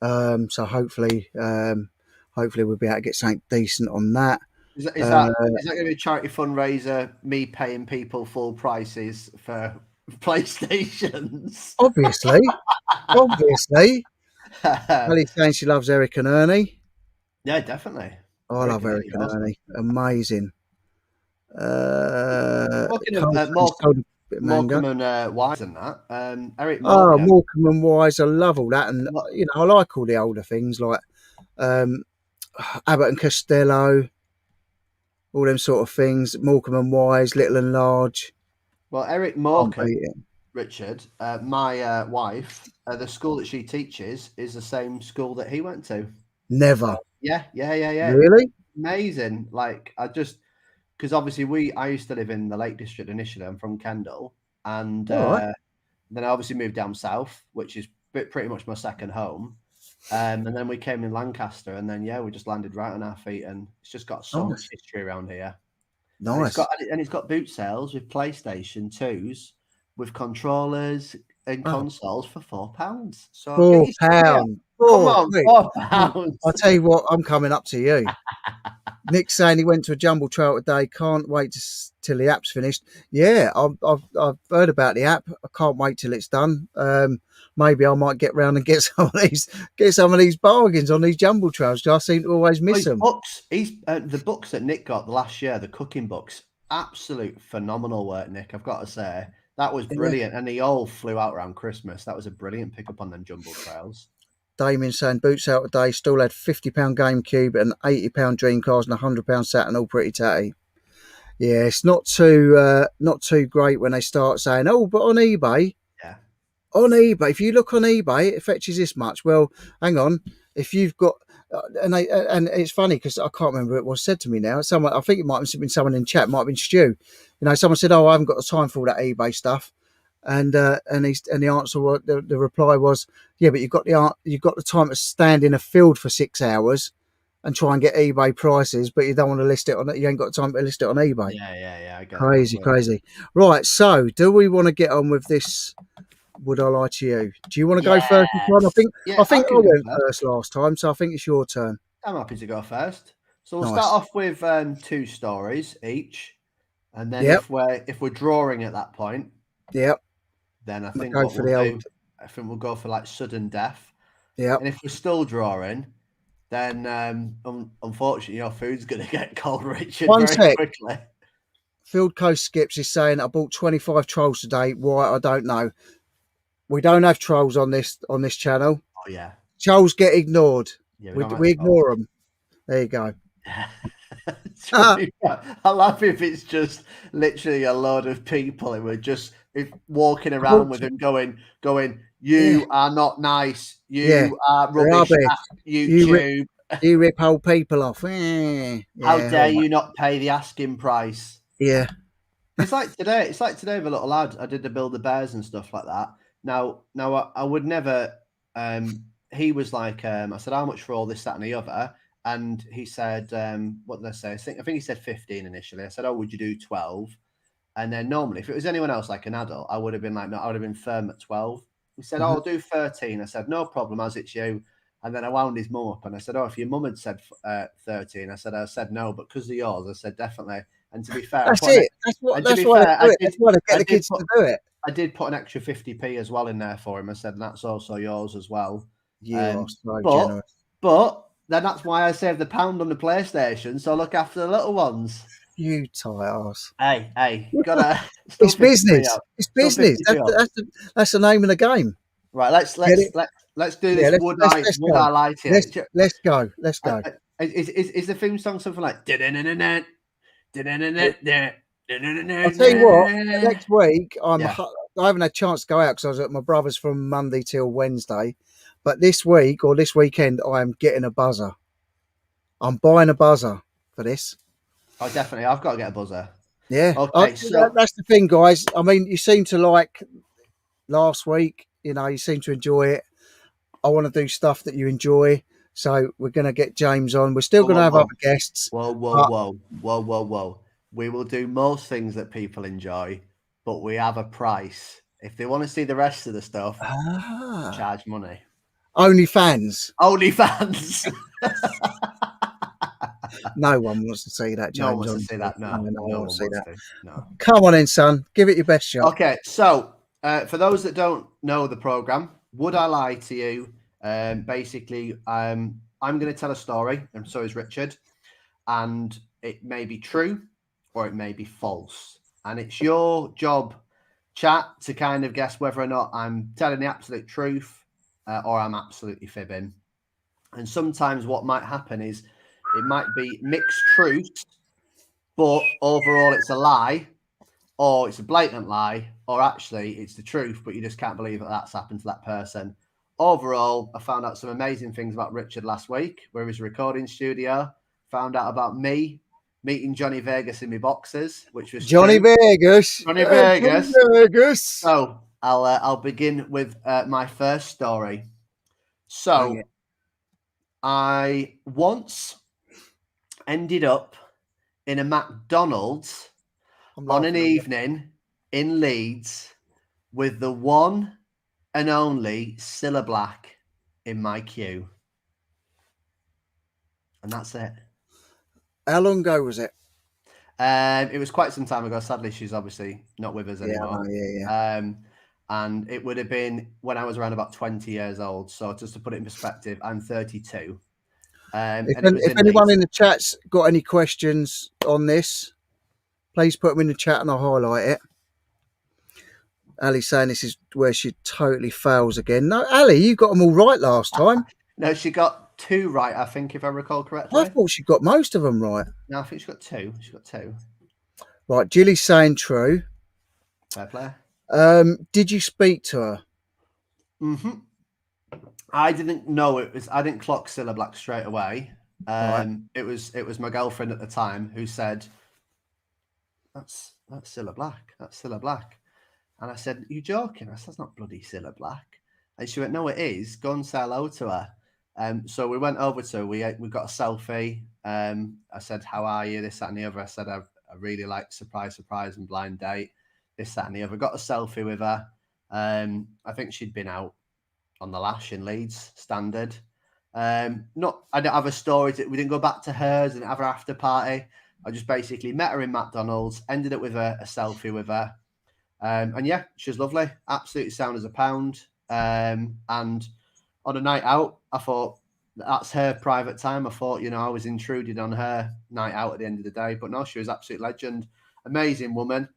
So hopefully we'll be able to get something decent on that. Is that going to be a charity fundraiser? Me paying people full prices for PlayStations? Obviously. Ellie's saying she loves Eric and Ernie. Yeah, definitely. I love Eric and Ernie. Amazing. Talking of Morecambe and Wise and that, Eric Morecambe. Morecambe and Wise, I love all that, and you know I like all the older things like Abbott and Costello, all them sort of things. Morecambe and Wise, Little and Large. Well, Eric Morecambe, Richard, my wife, the school that she teaches is the same school that he went to. Never. Yeah. Really? amazing. Like because obviously I used to live in the Lake District initially. I'm from Kendal, and All right. then I obviously moved down south, which is pretty much my second home. And then we came in Lancaster, and then we just landed right on our feet, and it's just got so much Nice. history around here. And Nice. it's got boot sales with PlayStation 2s, with controllers and Oh, consoles for £4. So get your stuff here. £4. Come Four on, quid. I'll £4. tell you what, I'm coming up to you. Nick's saying he went to a jumble trail today. Can't wait till the app's finished. Yeah, I've heard about the app. I can't wait till it's done. Maybe I might get round and get some of these bargains on these jumble trails. I seem to always miss them. He's the books that Nick got the last year, the cooking books, absolute phenomenal work, Nick. I've got to say that was Yeah. brilliant, and they all flew out around Christmas. That was a brilliant pickup on them jumble trails. Damien saying boots out today. Still had £50 GameCube and £80 Dreamcast and £100 Saturn, all pretty tatty. Yeah, it's not too great when they start saying, "Oh, but on eBay." Yeah. On eBay, if you look on eBay, it fetches this much. Well, hang on. If you've got, and it's funny because I can't remember what was said to me now. Someone, I think it might have been someone in chat, might have been Stu. Someone said, "Oh, I haven't got the time for all that eBay stuff," and the answer was the reply was, "Yeah, but you've got the time to stand in a field for 6 hours and try and get eBay prices, but you don't want to list it on. You ain't got time to list it on eBay. Yeah. I get that Crazy, completely. crazy. Right. So, do we want to get on with this? Would I lie to you? Do you want to go first this time? I Yeah, I think I can go went first. first last time, so I think it's your turn. I'm happy to go first. So we'll start Nice. off with 2 stories each, and then Yep. if we're drawing at that point, Yep. then I I'll think go what for we'll the old. do, I think we'll go for like sudden death. Yep. And if we're still drawing, then unfortunately your food's going to get cold, Richard, One very sec. quickly. Field Coast Skips is saying I bought 25 trolls today. Why? I don't know. We don't have trolls on this channel. Oh yeah, Trolls get ignored. yeah, we We don't like we trolls. ignore them. There you go. I laugh if it's just literally a load of people and we're just walking I around bought, with him going, yeah, you are not nice. yeah. You are rubbish Rubbish. at You rip YouTube. you rip old people off. How Yeah. dare All right. you not pay the asking price? Yeah. It's like today. It's like today with a little lad. I did the Build the Bears and stuff like that. Now, I would never. He was like, I said, how much for all this, that, and the other? And he said, what did I say? I think he said 15 initially. I said, oh, would you do 12? And then normally, if it was anyone else, like an adult, I would have been like, no, I would have been firm at 12. He said, oh, Mhm. I'll do 13. I said, no problem, as it's you. And then I wound his mum up and I said, oh, if your mum had said 13, I said no, but because of yours, I said definitely. And to be fair, That's it. That's why they do it. That's why they get the kids to do it. I did put an extra 50p as well in there for him. I said, and that's also yours as well. You are so But generous. then that's why I saved the pound on the PlayStation. So look after the little ones. You tight ass. Hey, gotta still It's 50p business. up. It's Still business. 50p up. That's the name of the game. Right, Get it? let's do Yeah. this. Let's Would go. I lie to you? Let's go. Let's go. Is the theme song something like? I'll tell you what. Next week, Yeah. I haven't had a chance to go out because I was at my brother's from Monday till Wednesday. But this week or this weekend, I am getting a buzzer. I'm buying a buzzer for this. Oh, definitely. I've got to get a buzzer. Yeah. Okay, so That's the thing, guys. I mean, you seem to like last week. You seem to enjoy it. I want to do stuff that you enjoy. So we're going to get James on. We're still going to have other guests. whoa. We will do most things that people enjoy, but we have a price. If they want to see the rest of the stuff, charge money. OnlyFans. OnlyFans. No one wants to see that, James. No one wants to see that. No one one wants to see that. No. Come on in, son. Give it your best shot. Okay, so for those that don't know the program, Would I Lie to You? Basically, I'm going to tell a story, and so is Richard, and it may be true or it may be false, and it's your job, chat, to kind of guess whether or not I'm telling the absolute truth or I'm absolutely fibbing. And sometimes what might happen is it might be mixed truths, but overall it's a lie, or it's a blatant lie, or actually it's the truth, but you just can't believe that that's happened to that person. Overall, I found out some amazing things about Richard last week, where his recording studio, found out about me meeting Johnny Vegas in my boxes, which was Johnny true. Vegas. Johnny Johnny Vegas. Vegas. So I'll begin with my first story. Bang So it. I once ended up in a McDonald's I'm on an laughing at you. evening in Leeds with the one and only Cilla Black in my queue. And that's it. How long ago was it? It was quite some time ago. Sadly, she's obviously not with us Yeah, I anymore. know, yeah. And it would have been when I was around about 20 years old. So just to put it in perspective, I'm 32. And it was If in anyone Leeds. in the chat's got any questions on this, please put them in the chat and I'll highlight it. Ali's saying this is where she totally fails again. No, Ali, you got them all right last time. No, she got 2 right, I think, if I recall I correctly. thought she got most of them right. No, I think she got 2. She got 2. Right, Jilly's saying true. Fair play. Did you speak to her? Mm-hmm. I didn't know it was. I didn't clock Cilla Black straight away. Right. It was my girlfriend at the time who said, "That's Cilla Black. That's Cilla Black." And I said, "You joking?" I said, "That's not bloody Cilla Black." And she went, "No, it is. Go and say hello to her." So we went over to her. We got a selfie. I said, "How are you?" This, that, and the other. I said, "I really like surprise, and blind date." This, that, and the other. Got a selfie with her. I think she'd been out on the lash in Leeds, standard. I don't have a story. We didn't go back to hers and have her after party. I just basically met her in McDonald's, ended up with a selfie with her. And yeah, she's lovely, absolutely sound as a pound. And on a night out, I thought that's her private time. I thought, I was intruded on her night out at the end of the day. But no, she was absolute legend, amazing woman.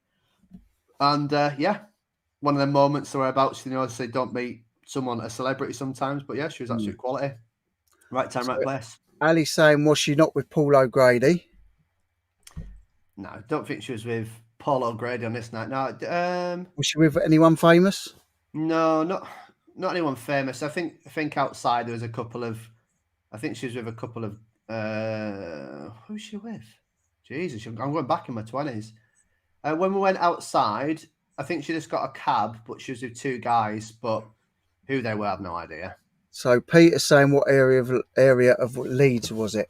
And yeah, one of them moments whereabouts, say don't meet someone, a celebrity sometimes. But yeah, she was absolute quality. Right time, right place. Ali's saying, was she not with Paul O'Grady? No, I don't think she was with Paul O'Grady on this night. No, Was she with anyone famous? no, not anyone famous. I think outside there was a couple of. I think she was with a couple of. Who's she with? Jesus, I'm going back in my 20s. When we went outside, I think she just got a cab, but she was with 2 guys. But who they were, I have no idea. So Peter's saying, what area of Leeds was it?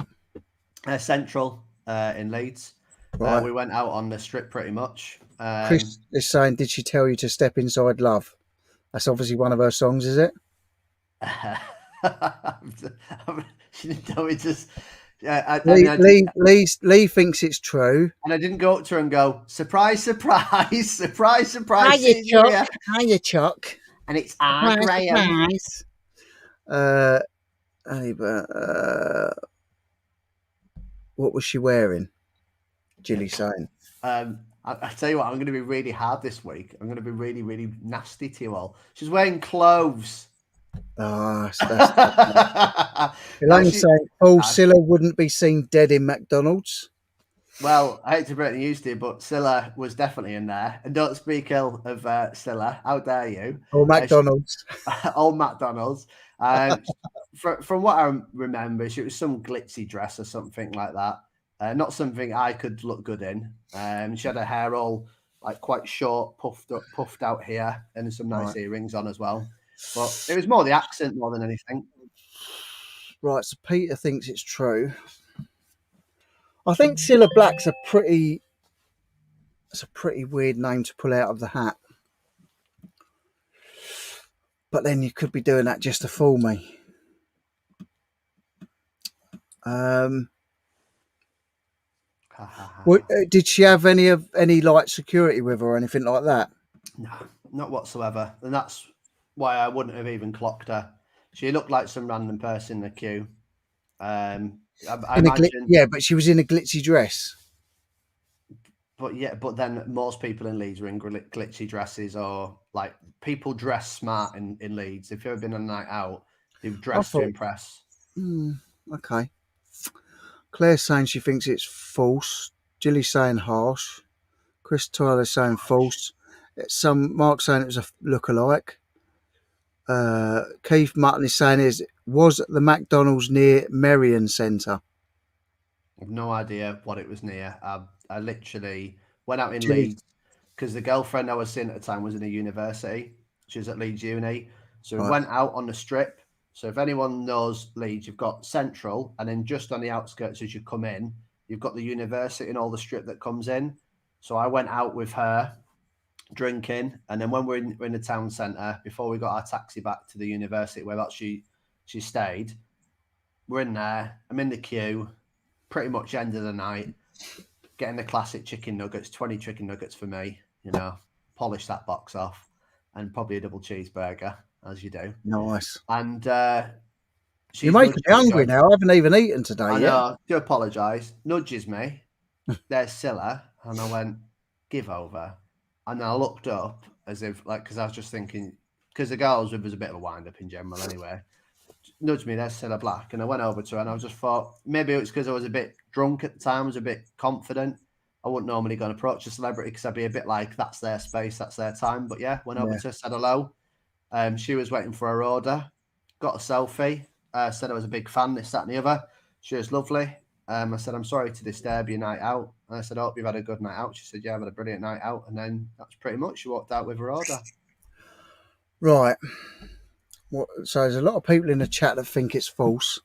Central in Leeds. Right. We went out on the strip pretty much. Chris is saying, did she tell you to step inside love? That's obviously one of her songs, is it? She didn't tell me to. Lee thinks it's true. And I didn't go up to her and go, surprise, surprise, surprise, surprise. Hiya, Chuck. Hiya, Chuck. And it's Graham. What was she wearing? Jilly saying. I tell you what, I'm going to be really hard this week. I'm going to be really, really nasty to you all. She's wearing clothes. That's Elaine saying Paul Cilla wouldn't be seen dead in McDonald's. Well, I hate to break the news to you, but Cilla was definitely in there. And don't speak ill of Cilla. How dare you? Or McDonald's. Old McDonald's. From what I remember, she was some glitzy dress or something like that. Not something I could look good in. She had her hair all like quite short, puffed out here, and some nice earrings on as well. But it was more the accent more than anything. Right, so Peter thinks it's true. I think Cilla Black's a pretty weird name to pull out of the hat. But then you could be doing that just to fool me. Did she have any like security with her or anything like that? No, not whatsoever. And that's why I wouldn't have even clocked her. She looked like some random person in the queue. I imagine, but she was in a glitzy dress. But then most people in Leeds were in glitzy dresses, or like people dress smart in Leeds. If you've ever been on a night out, they've dressed to impress. Okay. Claire's saying she thinks it's false. Jilly's saying harsh. Chris Tyler's saying false. Mark saying it was a lookalike. Keith Mutton is saying was the McDonald's near Merrion Centre? I've no idea what it was near. I literally went out in Jeez. Leeds because the girlfriend I was seeing at the time was in a university. She was at Leeds Uni. So we Right. went out on the strip. So if anyone knows Leeds, you've got Central, and then just on the outskirts as you come in, you've got the university and all the strip that comes in. So I went out with her drinking, and then when we're in the town centre, before we got our taxi back to the university where that she stayed, we're in there. I'm in the queue, pretty much end of the night, getting the classic chicken nuggets, 20 chicken nuggets for me, polish that box off, and probably a double cheeseburger, as you do. Nice. And You're she's making nudging me me, hungry going, now. I haven't even eaten today I yet. know, do apologise, nudges me, there's Scylla, and I went, give over. And then I looked up as if, because I was just thinking, because the girl was with was a bit of a wind up in general anyway. Nudged me, there's Scylla Black. And I went over to her and I just thought, maybe it's because I was a bit drunk at the time, I was a bit confident. I wouldn't normally go and approach a celebrity because I'd be a bit like, that's their space, that's their time. But yeah, went over to her, said hello. She was waiting for her order, got a selfie, said I was a big fan, this, that, and the other. She was lovely. I said, I'm sorry to disturb your night out. And I said, I hope you've had a good night out. She said, yeah, I've had a brilliant night out. And then that's pretty much, she walked out with her order. Right. So there's a lot of people in the chat that think it's false.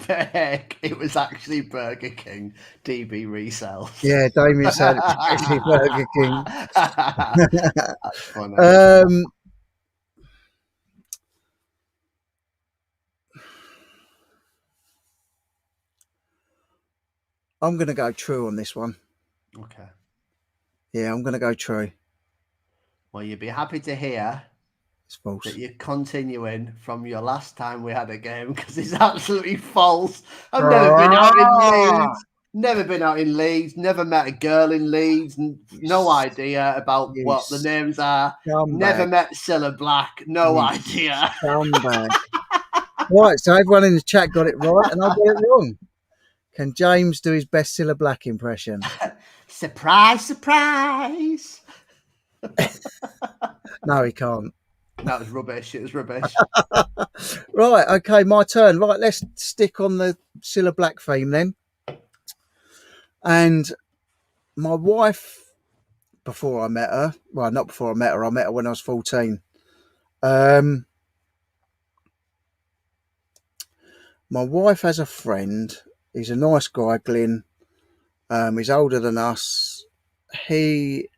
It was actually Burger King DB resells. Yeah, Damien said it was actually Burger King. That's funny. I'm going to go true on this one. Okay. Yeah, I'm going to go true. Well, you'd be happy to hear It's false. that you're continuing from your last time we had a game because it's absolutely false. I've never been out in Leeds. Never been out in Leeds. Never met a girl in Leeds. No idea about what the names are. Scumbag. Never met Scylla Black. No idea. Scumbag. Right, so everyone in the chat got it right and I got it wrong. Can James do his best Scylla Black impression? Surprise, surprise. No, he can't. That was rubbish. It was rubbish. Right, okay, my turn. Right, let's stick on the Scylla Black theme then. And my wife, before I met her, well, not before I met her when I was 14. My wife has a friend. He's a nice guy, Glyn. He's older than us. He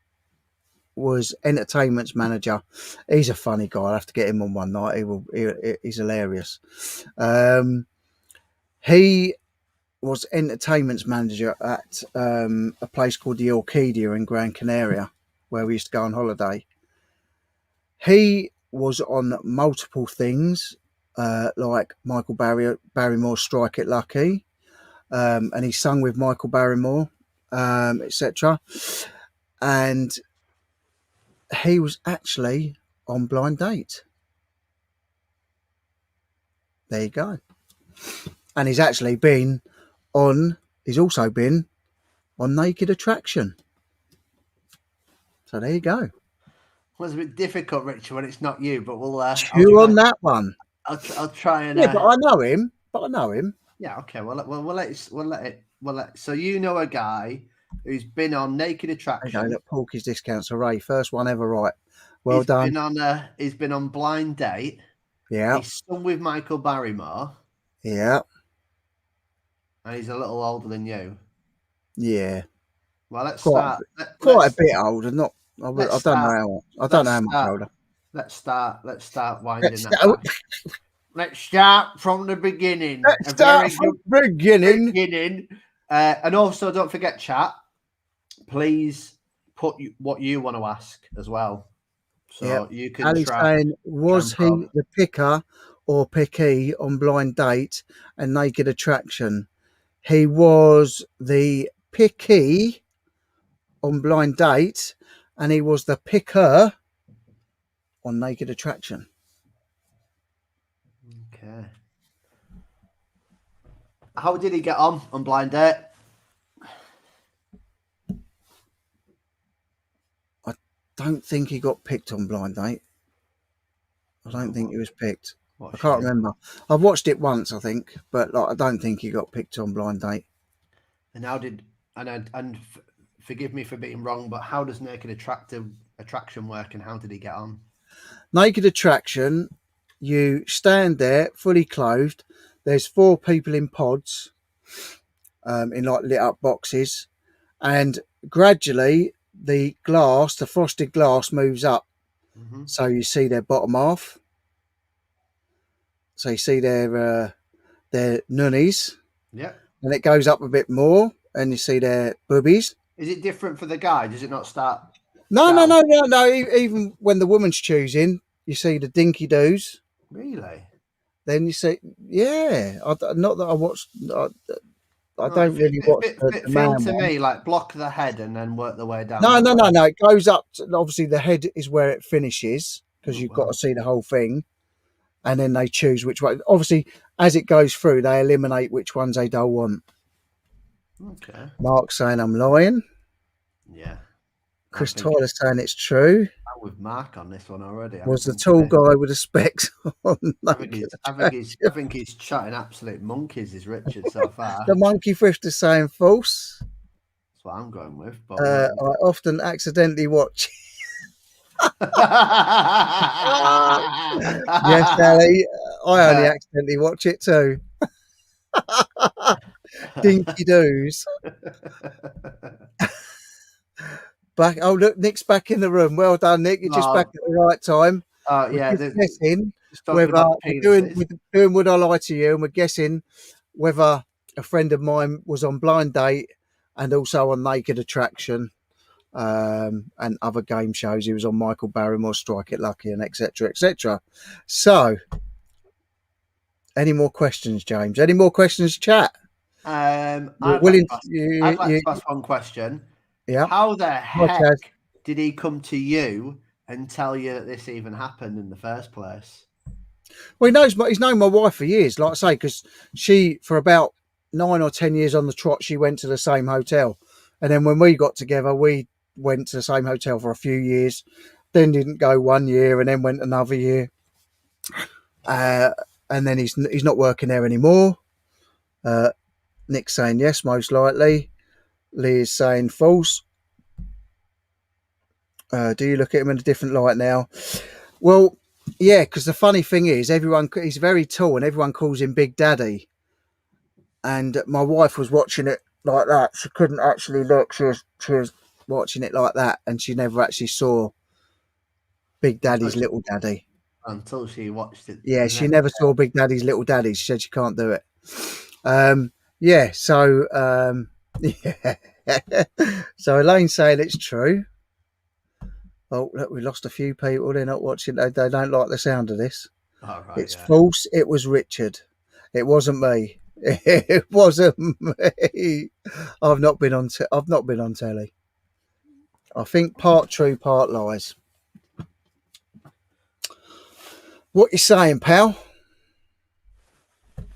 was entertainment's manager. He's a funny guy. I'll have to get him on one night. He's hilarious. He was entertainment's manager at a place called the Orchidea in Gran Canaria, where we used to go on holiday. He was on multiple things, like Michael Barrymore's Strike It Lucky, and he sung with Michael Barrymore, etc. And he was actually on Blind Date. There you go. And he's also been on Naked Attraction. So there you go. Well, it's a bit difficult, Richard, when it's not you, but we'll Chew on that one. I'll try and Yeah, but I know him. Yeah, okay. We'll let it. So you know a guy who's been on Naked Attraction. Okay, look, Porky's Discounts Hooray. First one ever right. Well done. He's been on Blind Date. Yeah. He's sung with Michael Barrymore. Yeah. And he's a little older than you. Yeah. Well, let's quite start. Quite a bit older. Not. I don't know how much older. Let's start winding that back. Let's start from the beginning. Beginning. And also, don't forget, chat. Please put what you want to ask as well. So you can Ali's saying, was he the picker or pickee on Blind Date and Naked Attraction? He was the pickee on Blind Date and he was the picker on Naked Attraction. Okay. How did he get on Blind Date? I don't think he got picked on Blind Date. I Oh, don't think he was picked. what a I can't shame. remember. I've watched it once, I think, but like, I don't think he got picked on Blind Date. And how did and forgive me for being wrong, but how does naked attraction work, and how did he get on? Naked Attraction, you stand there fully clothed. There's 4 people in pods, in like lit up boxes, and gradually the frosted glass moves up, Hmm. so you see their bottom half. So you see their nunnies, Yep. and it goes up a bit more, and you see their boobies. Is it different for the guy? Does it not start No, no, down? no, no, no. Even when the woman's choosing, you see the dinky doos. Really? Then you see, yeah. Not that I watched. I Right. don't really watch the Feel man to one. me like block the head and then work the way down No, that no, way. no, no. It goes up. Obviously, the head is where it finishes because Oh you've got to wow. see the whole thing, and then they choose which one. Obviously, as it goes through, they eliminate which ones they don't want. Okay. Mark's saying I'm lying. Yeah. I'm Chris thinking Tyler's saying it's true. I'm with Mark on this one already. I'm Was the thinking tall guy with the specs on Naked I Attraction? think he's chatting absolute monkeys, is Richard so The far. monkey thrift is saying false. That's what I'm going with. But what? I often accidentally watch. Yes, Ali, I only accidentally watch it too. Dinky doos. Back. Oh, look, Nick's back in the room. Well done, Nick. You're just back Oh, at the right time. We're yeah. just guessing Just talking whether about penises. we're doing Would I Lie to You, and we're guessing whether a friend of mine was on Blind Date and also on Naked Attraction, and other game shows. He was on Michael Barrymore, Strike It Lucky, and etc. etc. So, any more questions, James? Any more questions, chat? You're I'd like willing? to ask. I'd like to ask one question. Yeah. How the Hi, heck Chaz. did he come to you and tell you that this even happened in the first place? Well, he's known my wife for years. Like I say, because she, for about 9 or 10 years on the trot, she went to the same hotel, and then when we got together, we went to the same hotel for a few years. Then didn't go 1 year, and then went another year. Uh, and then he's not working there anymore. Uh, Nick's saying yes, most likely. Lee is saying false. Do you look at him in a different light now? Well, yeah, because the funny thing is, he's very tall, and everyone calls him Big Daddy. And my wife was watching it like that. She couldn't actually look. She was watching it like that, and she never actually saw Big Until Daddy's little daddy. she watched it Yeah, the she next. never saw Big Daddy's little daddy. She said she can't do it. Yeah, so yeah. So Elaine's saying it's true. Oh, look, we lost a few people. They're not watching. They don't like the sound of this. Oh right, It's yeah. false. It was Richard. It wasn't me. It wasn't me. I've not been on telly. I think part true, part lies. What you saying, pal?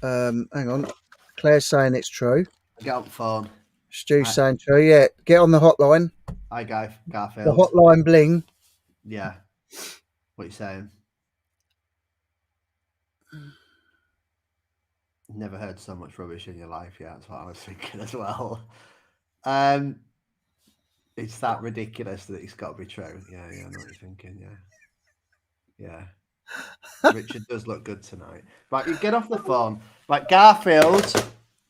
Hang on. Claire's saying it's true. Get on the phone. Stu's I, saying true. Yeah, get on the hotline. The Garfield. hotline bling. Yeah. What you saying? Never heard so much rubbish in your life. Yeah, that's what I was thinking as well. It's that ridiculous that it's got to be true. Yeah, I know what you're thinking. Yeah. Richard does look good tonight. Right, you get off the phone. Right, Garfield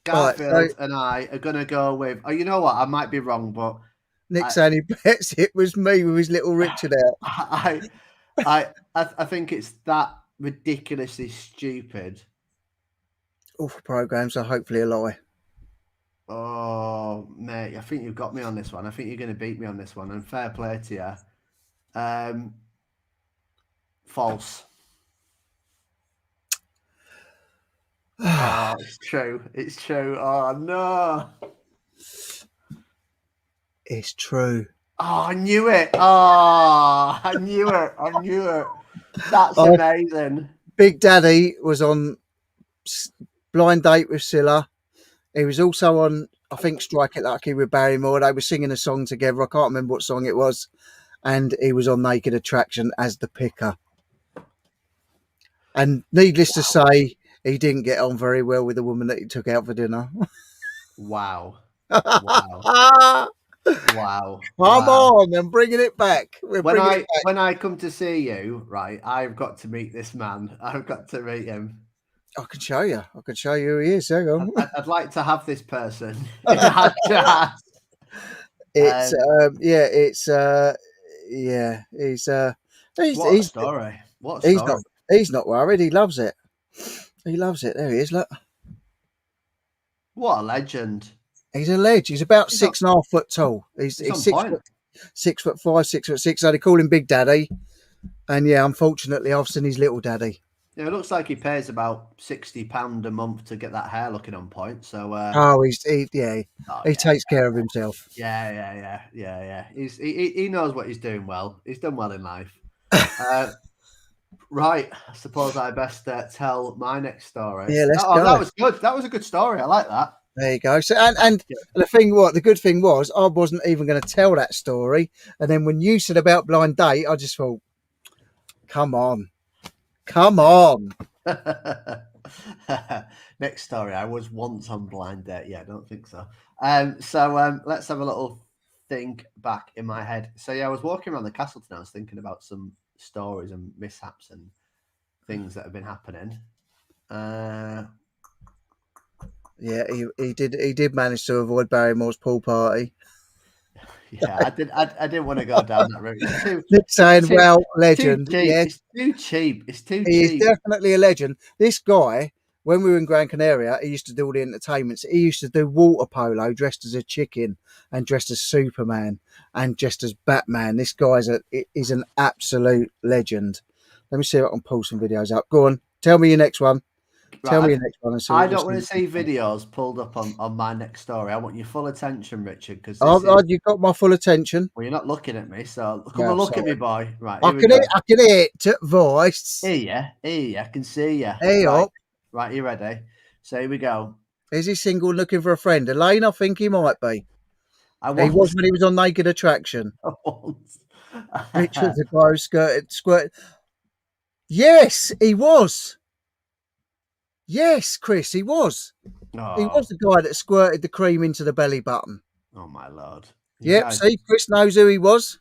Right, so and I are gonna go with. Oh, you know what? I might be wrong, but Nick I, saying he bets it was me with his little Richard out. I think it's that ridiculously stupid. Awful program, so hopefully a lie. Oh, mate, I think you've got me on this one. I think you're going to beat me on this one. And fair play to you. False. Oh, it's true. It's true. Oh, no. It's true. Oh, I knew it. Oh, I knew it. I knew it. That's amazing. Big Daddy was on Blind Date with Scylla. He was also on, I think, Strike It Lucky with Barrymore. They were singing a song together. I can't remember what song it was. And he was on Naked Attraction as the picker. And needless to say, he didn't get on very well with the woman that he took out for dinner. Wow. Wow. Come Wow. Wow. on, I'm bringing it back. We're When bringing it I back. when I come to see you, right, I've got to meet this man. I've got to meet him. I can show you. I can show you who he is. Hang on. I'd like to have this person in our chat. It's Um, yeah, it's yeah, he's what a he's story. What a he's not story. he's not worried. He loves it. He loves it. There he is. Look, What a legend. he's a ledge. He's about He's on, 6.5 foot tall. he's He's on six point. foot 6'5", 6'6". So they call him Big Daddy. And yeah, unfortunately, I've seen his little daddy. Yeah, it looks like he pays about £60 a month to get that hair looking on point. So, Oh, oh he yeah, takes care of himself. yeah. He knows what he's doing well. He's done well in life. Right, I suppose I best tell my next story. Yeah, let's Oh, go. that was good. That was a good story. I like that. There you go. So, and the good thing was, I wasn't even going to tell that story. And then when you said about blind date, I just thought, come on, come on. Next story. I was once on blind date. Yeah, I don't think so. Let's have a little think back in my head. So yeah, I was walking around the castle today. I was thinking about some stories and mishaps and things that have been happening. Yeah, he did manage to avoid Barrymore's pool party. Yeah, I didn't want to go down that route. It's too, Nick saying, too, well, too legend. cheap. Yes, It's too cheap. It's too he is cheap. definitely a legend. This guy, when we were in Gran Canaria, he used to do all the entertainments. He used to do water polo dressed as a chicken and dressed as Superman and dressed as Batman. This guy's is an absolute legend. Let me see if I can pull some videos up. Go on, tell me your next one. Tell me Right, your next one and see I what don't want to see videos pulled up on my next story. I want your full attention, Richard, because this is. You've got my full attention. Well, you're not looking at me, so come No, and look at me, sorry. boy. Right, I here we can go. I can hear it voice. Here, I can see you. Hey Right, up. right, you ready? So here we go. Is he single looking for a friend? Elaine, I think he might be. I He was once, when he was on Naked Attraction. I once. Richard the Glow Squirt. Yes, he was. Yes, Chris, he was. He Oh, was the guy that squirted the cream into the belly button. oh my lord! You Yep, guys, see, Chris knows who he was.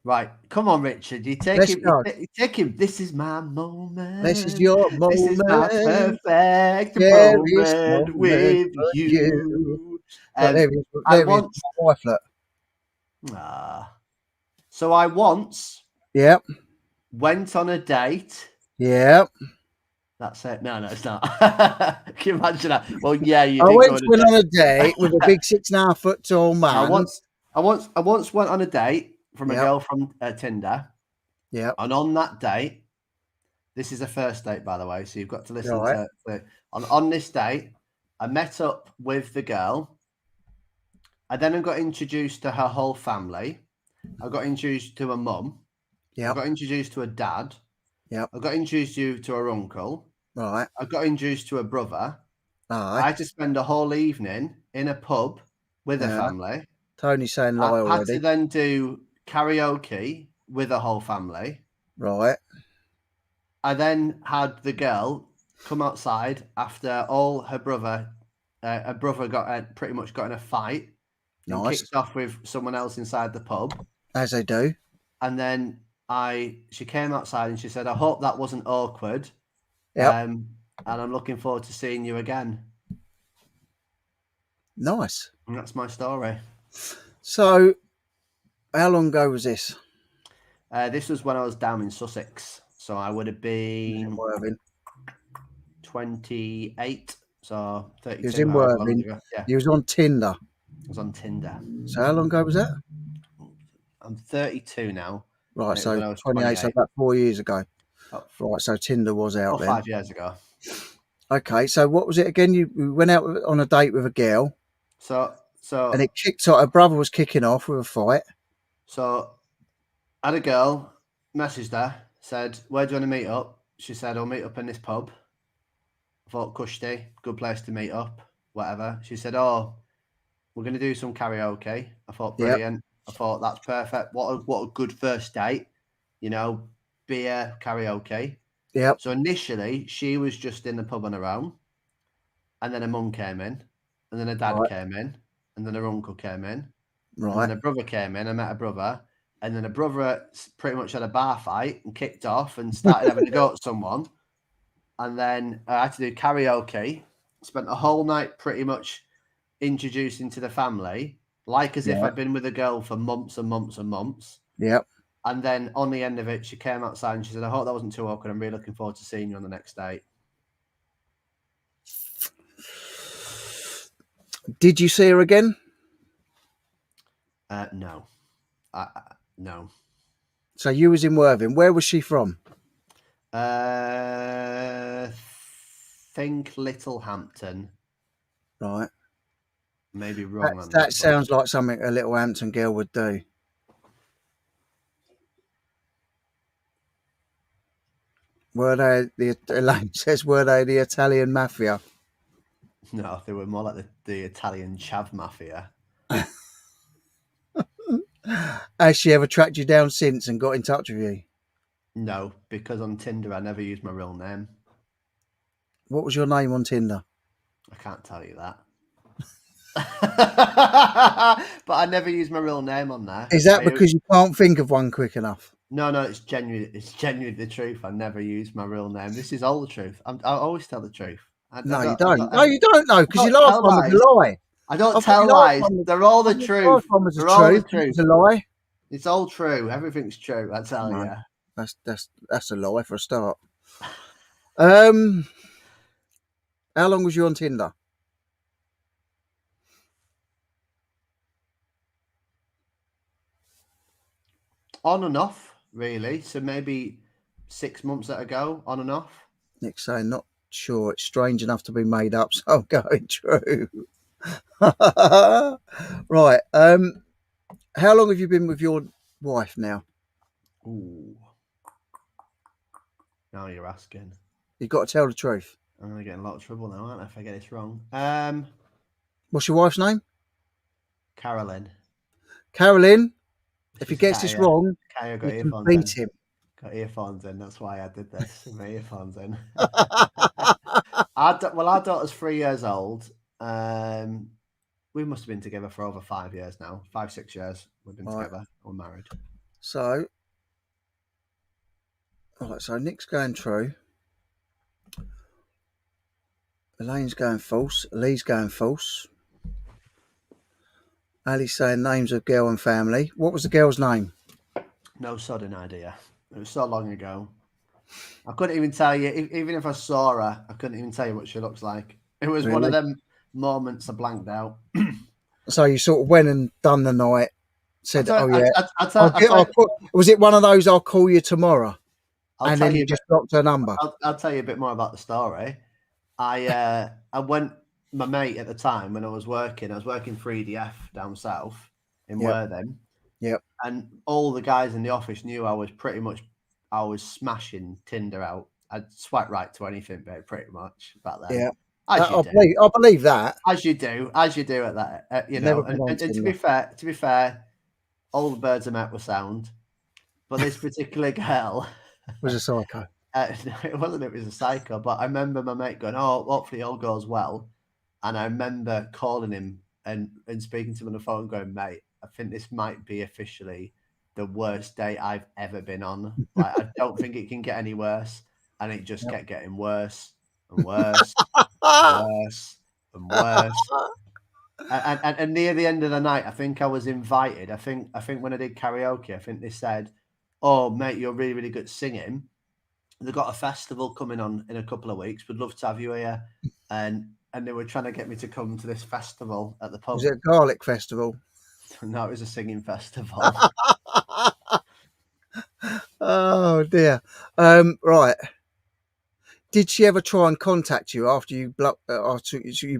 right? Come on, Richard. You take Let's him. go. You take him. This is my This is moment. your This is my moment. perfect Cherished moment moment with for you. you. Look, I there he is, once. my wife, look. So I once Yep, went on a date. yep. That's it. No, it's not. Can you imagine that? Well, yeah, you I did go went on a on date. a date with a big 6.5 foot tall So man. I once went on a date from a Yep, girl from Tinder, yep. and on that date, this is a first date, by the way, so you've got to listen Right, to on this date. I met up with the girl. I then got introduced to her whole family. I got introduced to her mum. I yep, got introduced to her dad. yep. I got introduced to her uncle. Right, I got introduced to her brother. I aye. had to spend a whole evening in a pub with a Yeah. family. Tony's saying I lie had to already. then do karaoke with a whole family. Right, I then had the girl come outside after all her brother got pretty much got in a fight and nice. kicked off with someone else inside the pub. As they do. And then she came outside and she said, "I hope that wasn't awkward. Yep, And I'm looking forward to seeing you again." nice. And that's my story. So, how long ago was this? This was when I was down in Sussex, so I would have been Worthing. 28, so He was 32, in however long Worthing. ago. Yeah, He was on Tinder. I was on Tinder. So, how long ago was that? I'm 32 now. Right, It was so when I was 28, so 28. about 4 years ago. Oh, Right, so Tinder was out or then. 5 years ago. Okay, so what was it again? You went out on a date with a girl, So and it kicked off. Her brother was kicking off with a fight. I had a girl, messaged her, said, "Where do you want to meet up?" She said, "I'll meet up in this pub." I thought, Kushti, good place to meet up, whatever. She said, "Oh, we're going to do some karaoke." I thought, Yep. brilliant. I thought, that's perfect. What a good first date, you know, beer, karaoke. Yep. So initially, she was just in the pub on her own, and then her mum came in, and then her dad Right. came in, and then her uncle came in, and then Right. her brother came in. I met her brother, and then her brother pretty much had a bar fight and kicked off and started having a go at someone. And then I had to do karaoke. Spent the whole night pretty much introducing to the family, like as if Right. I'd been with a girl for months and months and months. Yep. And then on the end of it, she came outside and she said, "I hope that wasn't too awkward. I'm really looking forward to seeing you on the next date." Did you see her again? No, no. So you was in Worthing. Where was she from? Think Littlehampton. Right. Maybe wrong on That that, but sounds like something a little Hampton girl would do. Were they Elaine says, were they the Italian mafia? no, they were more like the Italian chav mafia. Has she ever tracked you down since and got in touch with you? No, because on Tinder I never use my real name. What was your name on Tinder? I can't tell you that. But I never use my real name on there. Is that because you can't think of one quick enough? No, it's genuine. It's genuinely the truth. I never use my real name. This is all the truth. I always tell the truth. No, you don't. No, you don't know, because your last tell one was lies. a lie. I don't I thought tell your last lies. one was- They're all I the thought your last truth. one was the They're all the truth. It truth. was a lie. It's all true. Everything's true. I tell No, you. that's a lie for a start. How long was you on Tinder? On and off, really. So maybe 6 months ago, on and off. Nick's saying not sure. It's strange enough to be made up, so I'm going true. Right. How long have you been with your wife now? Ooh. Now you're asking. You've got to tell the truth. I'm gonna get in a lot of trouble now, aren't I, if I get this wrong? What's your wife's name? Carolyn. Carolyn. If he She's gets this Kaya. wrong, Kaya got you can earphones beat in. him. Got earphones in. That's why I did this. With my earphones in. Our daughter's 3 years old. We must have been together for over 5 years now. 5, 6 years we've been Right. together. We're married. So, so Nick's going true. Elaine's going false. Lee's going false. Ali's saying names of girl and family. What was the girl's name? No sudden idea. It was so long ago. I couldn't even tell you. Even if I saw her, I couldn't even tell you what she looks like. It was one of them moments I blanked out. So you sort of went and done the night. Said, "Oh yeah." Was it one of those? I'll call you tomorrow. And then you just dropped her number. I'll tell you a bit more about the story. I went. My mate at the time when I was working for EDF down south in Worthing. Yep. And all the guys in the office knew I was smashing Tinder out. I'd swipe right to anything, babe, pretty much back then. Yeah. I believe that. As you do at that, you know. And to be fair, all the birds I met were sound, but this particular girl was a psycho. It wasn't. It was a psycho. But I remember my mate going, "Oh, hopefully all goes well." And I remember calling him and speaking to him on the phone, going, "Mate, I think this might be officially the worst date I've ever been on. Like, I don't think it can get any worse." And it just kept getting worse and worse, and worse and worse. And near the end of the night, I think I was invited. I think when I did karaoke, I think they said, "Oh, mate, you're really, really good at singing. They've got a festival coming on in a couple of weeks. We'd love to have you here." And they were trying to get me to come to this festival at the pub. Was it a garlic festival? No, it was a singing festival. Oh dear. Right. Did she ever try and contact you after you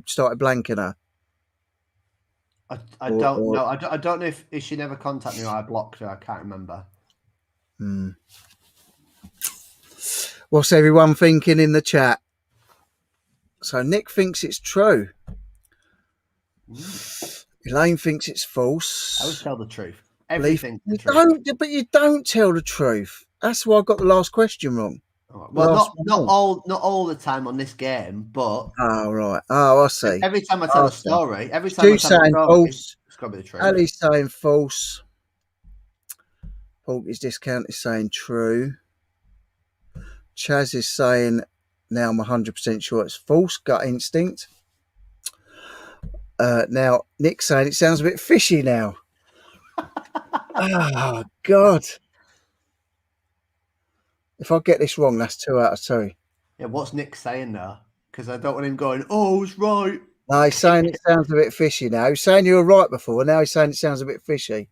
started blanking her? I don't know. I don't know if she never contacted me or I blocked her. I can't remember. What's everyone thinking in the chat? So Nick thinks it's true. Elaine thinks it's false. I always tell the truth. Everything. But you don't tell the truth. That's why I got the last question wrong. All right. Well, Last not one not on. all not all the time on this game, but Oh, right. Oh, I see. every time I tell a Okay. story, Stu's saying false. it's got to be the truth. Ali's saying false. Porky's discount is saying true. Chaz is saying now I'm 100% sure it's false. Gut instinct. Now Nick's saying it sounds a bit fishy now. Oh God! If I get this wrong, that's 2 out of 2. Yeah, what's Nick saying now? Because I don't want him going, "Oh, it's right." No, he's saying it sounds a bit fishy now. He's saying you were right before. Now he's saying it sounds a bit fishy.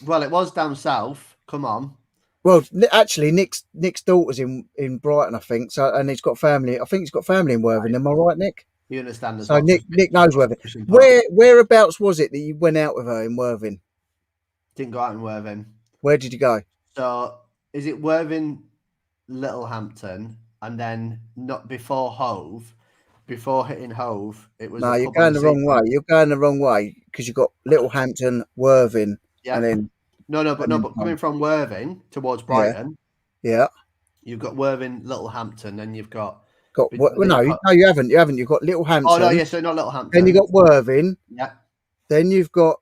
Well, it was down south. Come on. Well, actually, Nick's daughter's in Brighton, I think. So, and he's got family. I think he's got family in Worthing. Am I right, Nick? You understand? There's So lots of Nick knows lots of Worthing. fish in pot. Whereabouts was it that you went out with her in Worthing? Didn't go out in Worthing. Where did you go? So is it Worthing, Littlehampton, and then not before Hove? Before hitting Hove, it was No, a you're pub on going the the wrong way. seafront. You're going the wrong way because you've got Littlehampton, Worthing, Yeah. and then No, but coming from Worthing towards yeah, Brighton, yeah. you've got Worthing, Littlehampton, then you've got. Well, no, no, you haven't. You haven't. You've got Oh no, Littlehampton, yeah, so not then you Littlehampton. got Worthing, Yeah, then you've got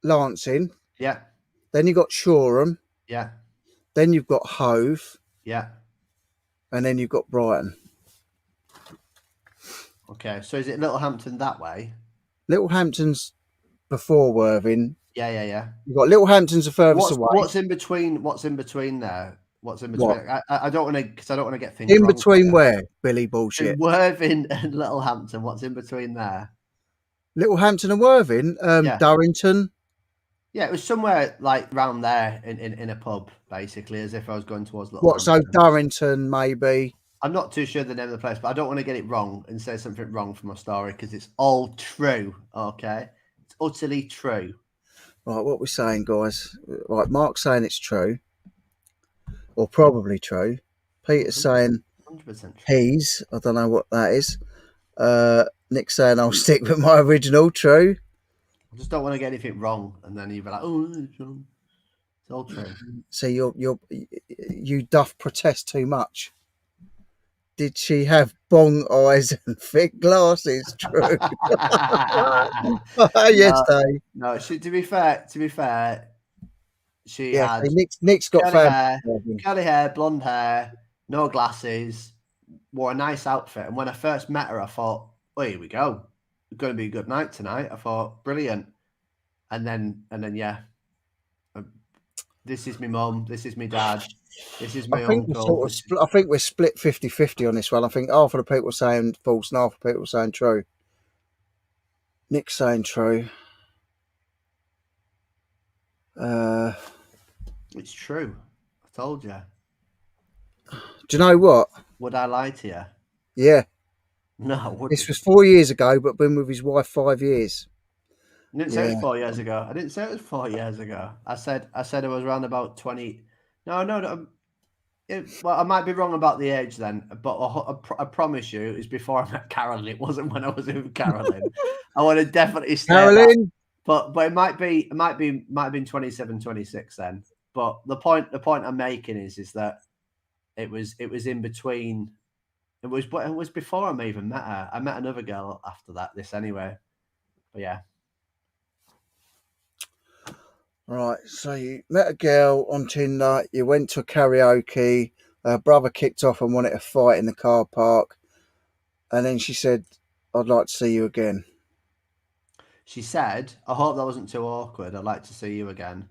Lancing, yeah, then you got Shoreham, yeah, then you've got Hove, yeah. and then you've got Brighton. Okay, so is it Littlehampton that way? Littlehampton's before Worthing. Yeah. You've got Littlehampton's the furthest away. What's in between? What's in between there? What's in between? What? I don't want to, because I don't want to get things In wrong for between you. where? Billy Between bullshit. Worthing and Littlehampton, what's in between there? Littlehampton and Worthing, Yeah. Durrington. Yeah, it was somewhere like round there in a pub, basically, as if I was going towards What? So Littlehampton. Durrington, maybe. I'm not too sure the name of the place, but I don't want to get it wrong and say something wrong for my story because it's all true. Okay, it's utterly true. Right, what we're saying, guys. Right, Mark's saying it's true, or probably true. Peter's saying 100% true. he's. I don't know what that is. Nick's saying I'll stick with my original. True. I just don't want to get anything wrong, and then you'll be like, "Oh, it's wrong." It's all true. See, you doth protest too much. Did she have bong eyes and thick glasses? True. Yes, Dave. No. To be fair, she Yeah, had see, Nick's got family. curly hair, blonde hair, no glasses, wore a nice outfit. And when I first met her, I thought, "Oh, here we go. It's going to be a good night tonight." I thought, brilliant. And then, yeah, this is my mum. This is my dad. This is my I think we're uncle. I think we're split 50-50 on this one. I think half of the people saying false and half of the people saying true. Nick's saying true. It's true. I told you. Do you know what? Would I lie to you? Yeah. No, I wouldn't. This was 4 years ago, but been with his wife 5 years. I didn't say it was 4 years ago. I didn't say it was 4 years ago. I said it was around about 20. No. Well, I might be wrong about the age then, but I promise you, it's before I met Carolyn. It wasn't when I was with Carolyn. I want to definitely say Carolyn, that. But it might have been 27, 26 then. But the point I'm making is that it was in between. It was before I even met her. I met another girl after that. This anyway. But yeah. right, so you met a girl on Tinder, you went to a karaoke, her brother kicked off and wanted to fight in the car park, and then she said, I'd like to see you again. She said, "I hope that wasn't too awkward. I'd like to see you again."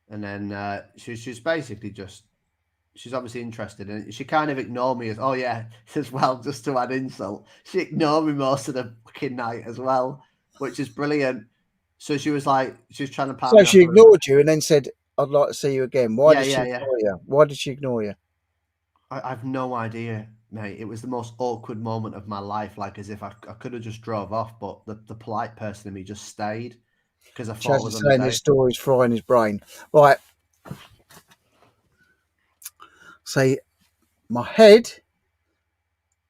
And then she's basically just, she's obviously interested in it. She kind of ignored me oh yeah, as well, just to add insult. She ignored me most of the fucking night as well, which is brilliant. So she was trying to palm So me she off. ignored you and then said, I'd like to see you again. Why did she Yeah. ignore you? Why did she ignore you? I've no idea, mate. It was the most awkward moment of my life, like as if I could have just drove off, but the polite person in me just stayed because I thought Chaz it was is on the saying day. his story's frying his brain. Right. Say, my head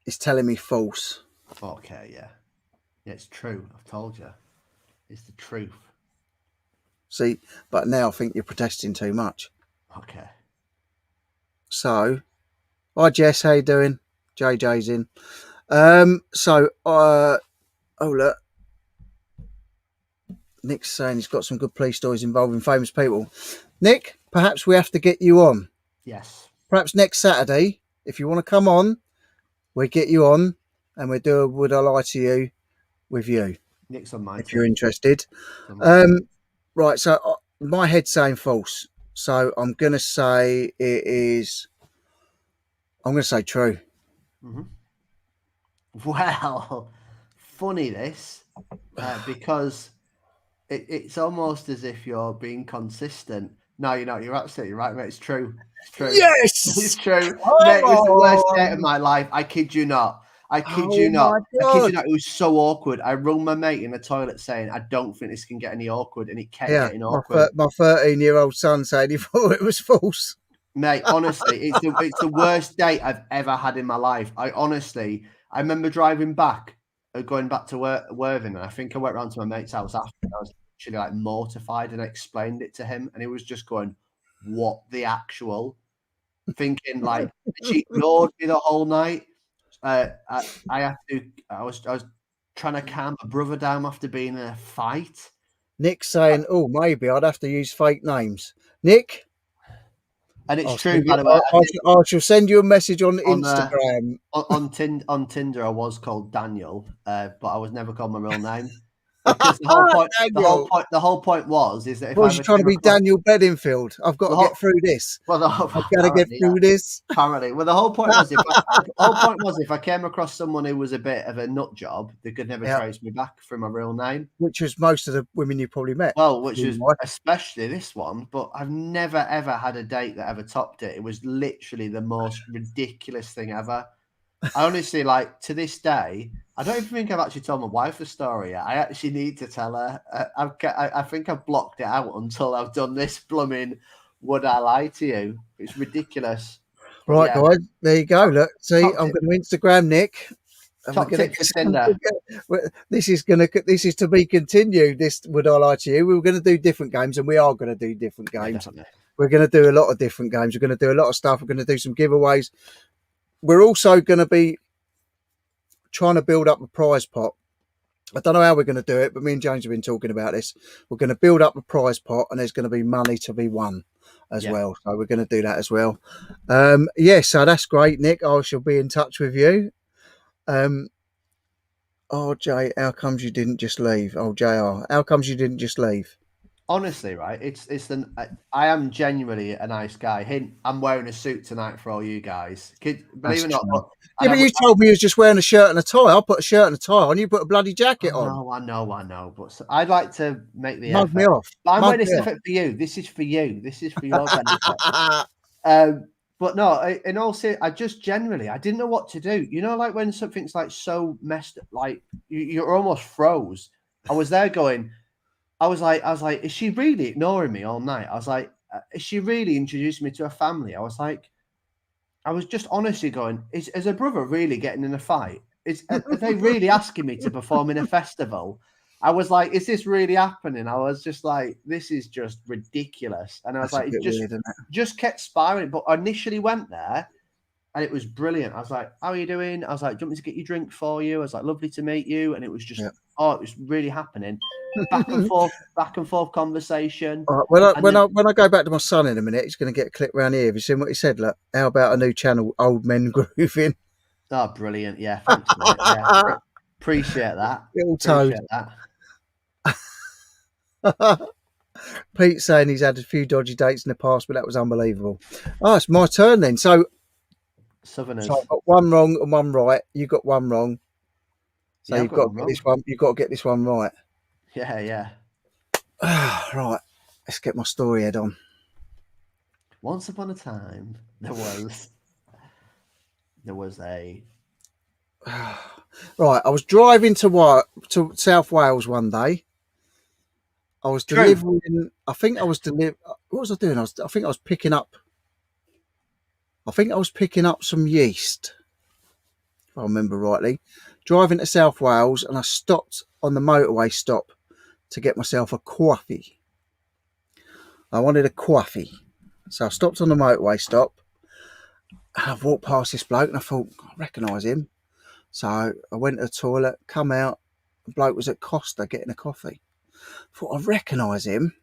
is telling me false. Okay, yeah. Yeah, it's true. I've told you. It's the truth. See, but now I think you're protesting too much. Okay. So, Hi Jess, how you doing? JJ's in. Oh look, Nick's saying he's got some good police stories involving famous people. Nick, perhaps we have to get you on. Yes. Perhaps next Saturday, if you want to come on, we'll get you on and we'll do a Would I Lie to You with you, Nick's on my if you're team. interested. It's on my team. Um, right, so my head's saying false. So I'm going to say it is, I'm going to say true. Mm-hmm. Well, funny this, because it's almost as if you're being consistent. No, you're not. You're absolutely right, mate. It's true. It's true. It's Yes! true, Come mate. It was the worst date of on! my life. I kid you not. I kid Oh you not. my I kid you God! not. It was so awkward. I rung my mate in the toilet saying, "I don't think this can get any awkward," and it kept Yeah, getting awkward. my 13-year-old son said he thought it was false. Mate, honestly, it's the worst date I've ever had in my life. I remember driving back, going back to Worthing, and I think I went round to my mate's house after. And I was actually like mortified, and I explained it to him, and he was just going, "What the actual?" Thinking like she ignored me the whole night. I had to. I was trying to calm my brother down after being in a fight. Nick's saying, "Oh, maybe I'd have to use fake names." Nick, And it's I'll true, send by you. the way. I did I shall send you a message on on Instagram. on Tinder, I was called Daniel, but I was never called my real name because the whole point, the whole Daniel, point, the whole point is that if what I was you ever trying to came be, across Daniel Bedingfield? I've got the to get whole, through this. well, the I've whole, got to get apparently, yeah, through this. apparently, well, the whole point was if I came across someone who was a bit of a nut job, they could never Yeah, trace me back from my real name. which was most of the women you probably met. Well, which was especially this one, but I've never ever had a date that ever topped it. It was literally the most ridiculous thing ever. I honestly, like, to this day, I don't even think I've actually told my wife the story yet. I actually need to tell her. I think I've blocked it out until I've done this blooming "Would I Lie to You?" It's ridiculous. But Right, yeah, guys, there you go. top, Look, see, top I'm tip, going to Instagram Nick, and we're top going tip for to. Tinder. This is to be continued. This Would I Lie to You? We were going to do different games, and we are going to do different Yeah, games. definitely. We're going to do a lot of different games. We're going to do a lot of stuff. We're going to do some giveaways. We're also going to be trying to build up a prize pot. I don't know how we're going to do it, but me and James have been talking about this. We're going to build up a prize pot, and there's going to be money to be won as Yeah, well. So we're going to do that as well. So that's great, Nick. I shall be in touch with you. Um, RJ, how comes you didn't just leave? Oh, JR, how comes you didn't just leave? honestly, right? I am genuinely a nice guy. Hint: I'm wearing a suit tonight for all you guys. Believe That's it or not, true. but Yeah, and but you told me you was just wearing a shirt and a tie. I'll put a shirt and a tie on. You put a bloody jacket on. I know, but I'd like to make the Mug me effort. off. But I'm Mug wearing me this off. effort for you. This is for you. This is for your benefit. But no, in all seriousness, I just generally, I didn't know what to do. You know, like when something's like so messed up, like you're almost froze. I was there going, I was like, is she really ignoring me all night? I was like, is she really introducing me to her family? I was just honestly going, is her brother really getting in a fight? Are they really asking me to perform in a festival? I was like, is this really happening? I was just like, this is just ridiculous. And I was That's a like, bit it weird, isn't it? just kept spiraling. But I initially went there and it was brilliant. I was like, how are you doing? I was like, do you want me to get you a drink for you? I was like, lovely to meet you. And it was just, Yeah. oh, it was really happening. Back and forth conversation. All right, And then, when I go back to my son in a minute, he's going to get a clip round here. Have you seen what he said? Look, how about a new channel, Old Men Grooving? oh, brilliant. Yeah, thanks, mate. Yeah, appreciate that. Little toad. Appreciate that. Pete's saying he's had a few dodgy dates in the past, but that was unbelievable. Oh, it's my turn then. So Southerners. I've got one wrong and one right. You got one wrong. So Yeah, I've you've got got to one get wrong. this one. You've got to get this one right. Yeah, yeah. Right. Let's get my story head on. Once upon a time, there was a Right. I was driving to South Wales one day. I was true. delivering. I think I was deliver. What was I doing? I think I was picking up. I think I was picking up some yeast, if I remember rightly. Driving to South Wales, and I stopped on the motorway stop to get myself a coffee. I wanted a coffee, so I stopped on the motorway stop. And I've walked past this bloke and I thought, I recognise him. So I went to the toilet, come out, the bloke was at Costa getting a coffee. Thought I recognise him.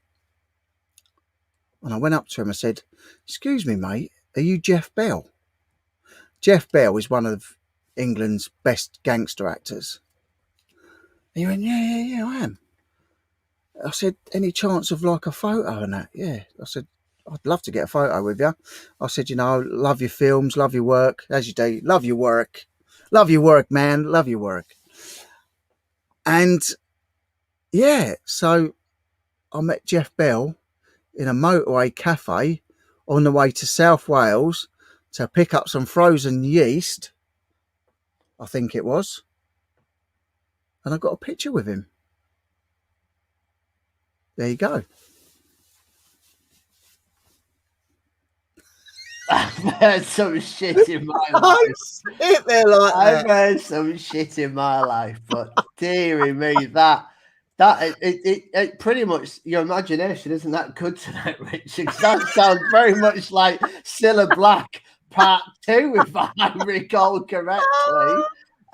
And I went up to him and said, "Excuse me, mate, are you Jeff Bell?" Jeff Bell is one of England's best gangster actors. And he went, yeah, I am. I said, "Any chance of like a photo and that?" Yeah. I said, "I'd love to get a photo with you." I said, "Love your films, love your work, as you do. Love your work. Love your work, man. Love your work." And yeah, so I met Jeff Bell in a motorway cafe on the way to South Wales to pick up some frozen yeast, I think it was. And I got a picture with him. There you go. I've heard some shit in my life. Sit there like I've that. heard some shit in my life, but dearie me, that it pretty much your imagination isn't that good tonight, Richard. 'Cause that sounds very much like Cilla Black Part 2, if I recall correctly.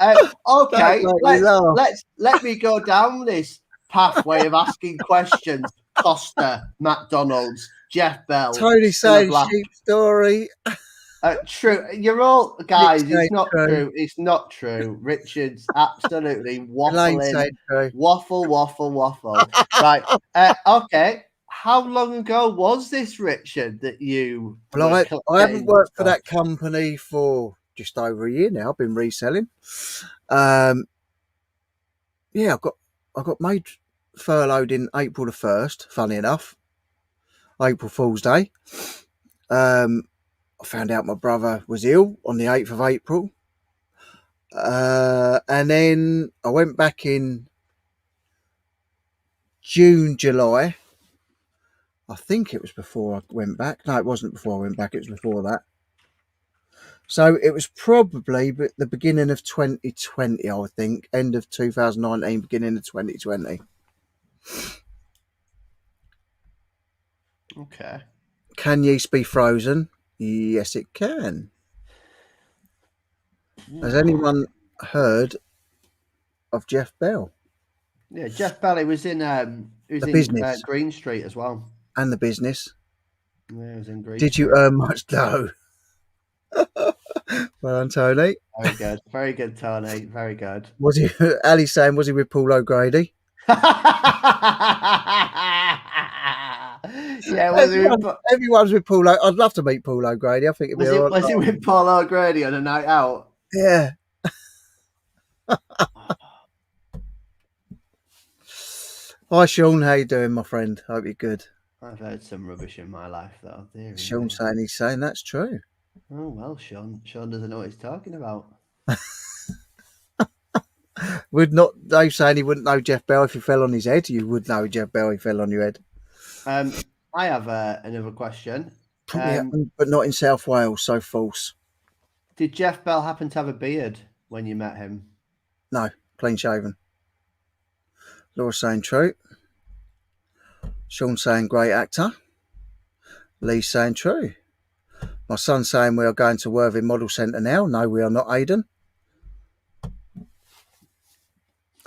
Okay, Don't make me laugh. let me go down this pathway of asking questions. Costa, McDonald's, Jeff Bell, Tony Cilla saying Black. sheep story. True. You're all guys. Nick It's saying not true. true. It's not true. Richard's absolutely Elaine waffling. saying true. Waffle. Right. Okay. How long ago was this, Richard, that you Well, were I haven't getting worked for stuff? that company for just over a year now. I've been reselling. Yeah, I got made furloughed in April the 1st, funny enough. April Fool's Day. I found out my brother was ill on the 8th of April. And then I went back in June, July. I think it was before I went back. No, it wasn't before I went back. It was before that. So it was probably the beginning of 2020, I would think. End of 2019, beginning of 2020. Okay. Can yeast be frozen? Yes, it can. Has anyone heard of Jeff Bell? Yeah, Jeff Bell. He was in The business Green Street as well. and the business. Yeah, he was in Green Did Street. you earn much dough? Well done, Tony. Very good, Tony. Very good. Was he? Ali's saying, was he with Paul O'Grady? Yeah, was Everyone's with Paul. I'd love to meet Paul O'Grady. I think it'd be all right. was he with Paul O'Grady on a night out? Yeah. Hi, Sean. How you doing, my friend? Hope you're good. I've heard some rubbish in my life, though. Sean saying he's saying that's true. Oh well, Sean doesn't know what he's talking about. Would not Dave saying he wouldn't know Jeff Bell if he fell on his head? You would know Jeff Bell if he fell on your head. I have another question. Probably happened, but not in South Wales. So false. Did Jeff Bell happen to have a beard when you met him? No, clean shaven. Laura saying true. Sean saying great actor. Lee saying true. My son saying we are going to Worthing Model Centre now. No, we are not, Aidan.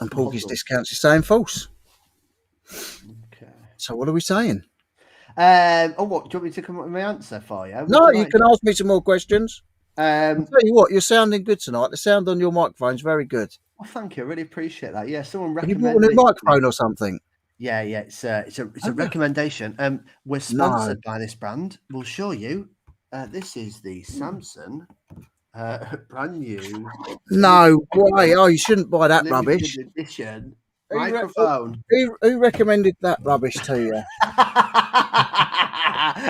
And Porky's Discounts is saying false. Okay. So what are we saying? What? Do you want me to come up with my answer for you? No, you can ask me some more questions. I'll Um, tell you what, you're sounding good tonight. The sound on your microphone's very good. well, thank you. I really appreciate that. Yeah, someone Have you recommended. bought a new microphone or something? Yeah. It's a recommendation. We're sponsored by this brand. We'll show you. This is the Samsung brand new. No way. Oh, you shouldn't buy that limited rubbish. edition Who re- microphone. Who recommended that rubbish to you?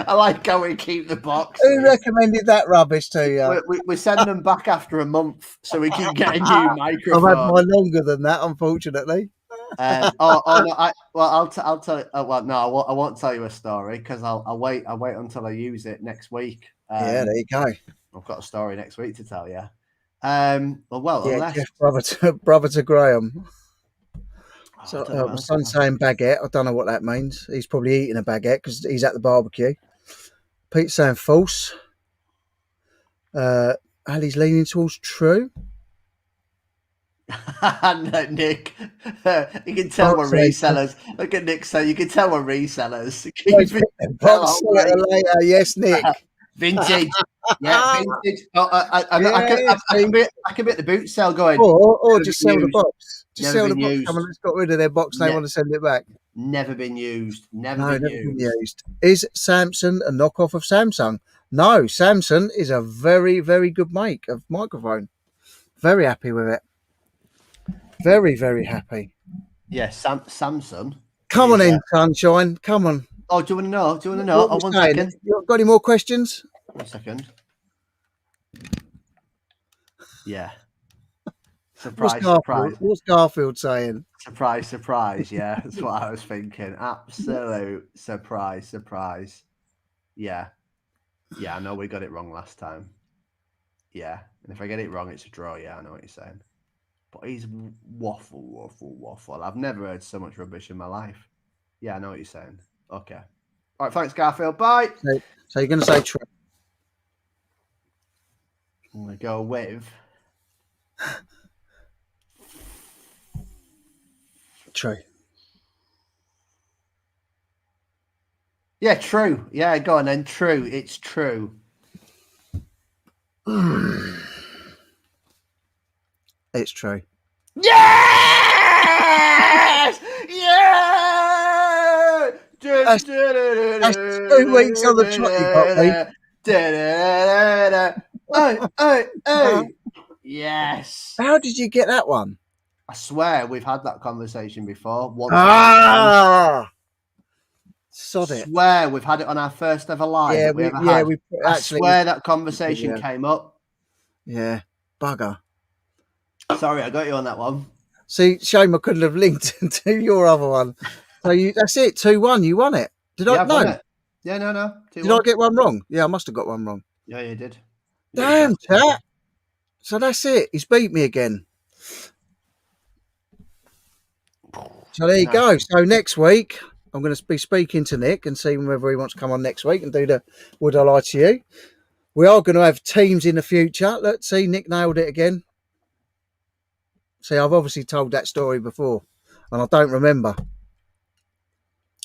I like how we keep the box. Who recommended that rubbish to you? We send them back after a month so we can get a new I've had microphone. mine longer than that, unfortunately. No, I'll tell you. Well, no, I won't tell you a story because I'll wait until I use it next week. Yeah, there you go. I've got a story next week to tell you. Yeah, Unless Jeff, brother to Graham. So I don't know my what son's saying baguette. I don't know what that means. He's probably eating a baguette because he's at the barbecue. Pete's saying false. Ali's leaning towards true. No, Nick, you can tell we're Box later. resellers. Look at Nick, so you can tell we're resellers. Box Keep it well, later. Yes, Nick. vintage. Yeah, vintage. Oh, Yes, I can be at the boot sale going. or Never just been sell the used. box. Just Never sell the been box. used. Someone that's got rid of their box, they Ne- want to send it back. Never been used. Never No, been never been used. used. Is Samsung a knockoff of Samsung? No, Samsung is a very, very good make of microphone. Very happy with it. Very, very happy. Yeah, Samsung Come on is. in, sunshine. Come on. Oh, do you want to know? Do you want to know? What Oh, we're one saying? second. You got any more questions? 1 second. Yeah. Surprise, surprise. What's Garfield saying? Surprise, surprise. Yeah, that's what I was thinking. Absolute surprise, surprise. Yeah. Yeah, I know we got it wrong last time. Yeah. And if I get it wrong, it's a draw. Yeah, I know what you're saying. But he's waffle. I've never heard so much rubbish in my life. Yeah, I know what you're saying. Okay. All right, thanks, Garfield. Bye. So you're going to say true? I'm going to go with True. Yeah, true. Yeah, go on then. True. It's true. It's true. Yes! Yeah! That's 2 weeks on the trot you got, mate. Hey! Yes. How did you get that one? I swear we've had that conversation before. Once. Sod it. Swear we've had it on our first ever live that we ever had. I swear that conversation came up. Yeah. Bugger. Sorry, I got you on that one. See, shame I couldn't have linked to your other one. So that's it. 2-1. You won it. Did I? No. Yeah, no. 2-1. Did I get one wrong? Yeah, I must have got one wrong. Yeah, you did. Damn, chat. So that's it. He's beat me again. So there you go. So next week, I'm going to be speaking to Nick and seeing whether he wants to come on next week and do the Would I Lie to You. We are going to have teams in the future. Let's see. Nick nailed it again. See, I've obviously told that story before, and I don't remember.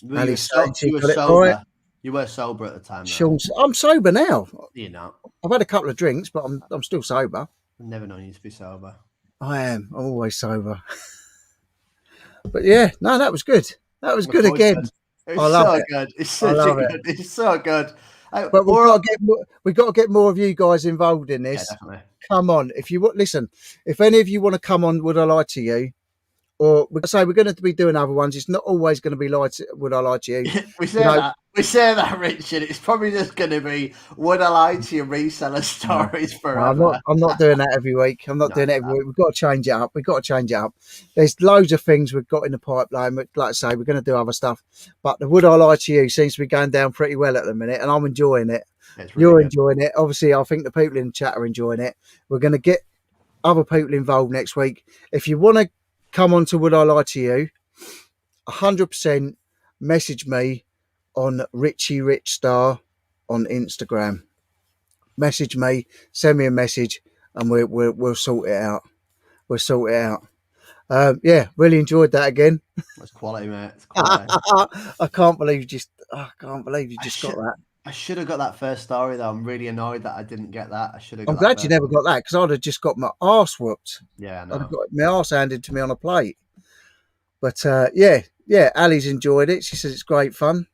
You were sober. You were sober at the time. Sean, I'm sober now. You're not. I've had a couple of drinks, but I'm still sober. I've never known you to be sober. I am. I'm always sober. But yeah, no, that was good. That was good again. It's so good. It's so good. It's so good. But we've got to get more of you guys involved in this. Yeah, definitely. Come on, if you listen, if any of you want to come on, Would I Lie to You? Or we're going to be doing other ones. It's not always going to be Would I Lie to You? We say that. We say that, Richard. It's probably just going to be Would I Lie to You reseller stories forever. I'm not doing that every week. I'm not doing it every week. We've got to change it up. There's loads of things we've got in the pipeline. But like I say, we're going to do other stuff. But the Would I Lie to You seems to be going down pretty well at the minute, and I'm enjoying it. You're enjoying it. Obviously, I think the people in the chat are enjoying it. We're going to get other people involved next week. If you want to come on to Would I Lie to You, 100% message me on Richie Rich Star on Instagram. Message me, send me a message, and we'll sort it out. We'll sort it out. Yeah, really enjoyed that again. That's quality, mate. It's quality. I can't believe you just got that. I should have got that first story though. I'm really annoyed that I didn't get that. I should have. I'm glad you never got that, because I'd have just got my arse whooped. Yeah, I know. I'd have got my arse handed to me on a plate. But yeah, Ali's enjoyed it. She says it's great fun.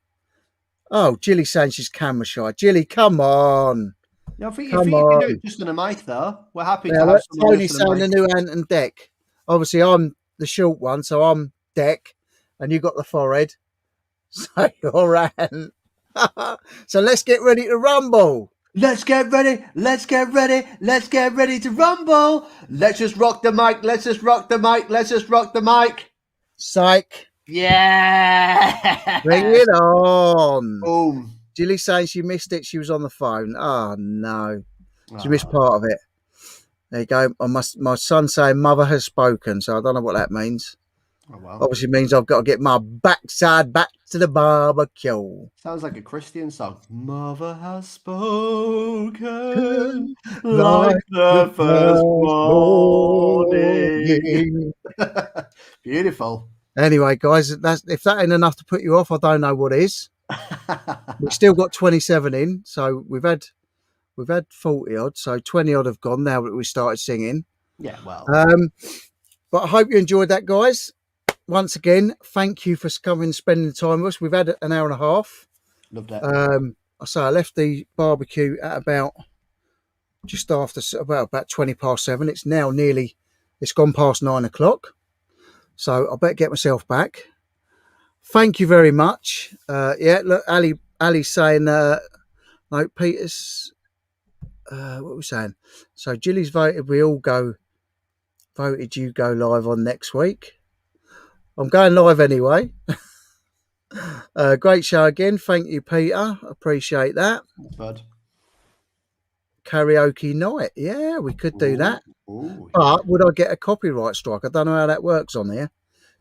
Oh, Jilly's saying she's camera shy. Jilly, come on. Yeah, I think you can do it just on a mic though. We're happy to have someone. Tony's saying the new Ant and Deck. Obviously, I'm the short one, so I'm Deck, and you got the forehead. So you're Ant. So let's get ready to rumble. Let's get ready. Let's get ready. Let's get ready to rumble. Let's just rock the mic. Let's just rock the mic. Let's just rock the mic. Psych. Yeah. Bring it on. Boom. Jilly's saying she missed it. She was on the phone. Oh, no. She missed part of it. There you go. My son saying mother has spoken, so I don't know what that means. Oh well. Obviously means I've got to get my backside back to the barbecue. Sounds like a Christian song. Mother has spoken like Like the the first first morning. morning. Beautiful. Anyway, guys, if that ain't enough to put you off, I don't know what is. We've still got 27 in, so we've had 40 odd, so 20 odd have gone now that we started singing. Yeah, well, But I hope you enjoyed that, guys. Once again, thank you for coming and spending the time with us. We've had an hour and a half. loved it. I say I left the barbecue at about just after about 20 past 7. It's now it's gone past 9 o'clock. So I better get myself back. Thank you very much. Yeah, look, Ali's saying, no, Peter's, what were we saying? So Gilly's voted, voted you go live on next week. I'm going live anyway. Great show again. Thank you, Peter. Appreciate that. That's bud. Karaoke night. Yeah, we could do that. Ooh, yeah. But would I get a copyright strike? I don't know how that works on here.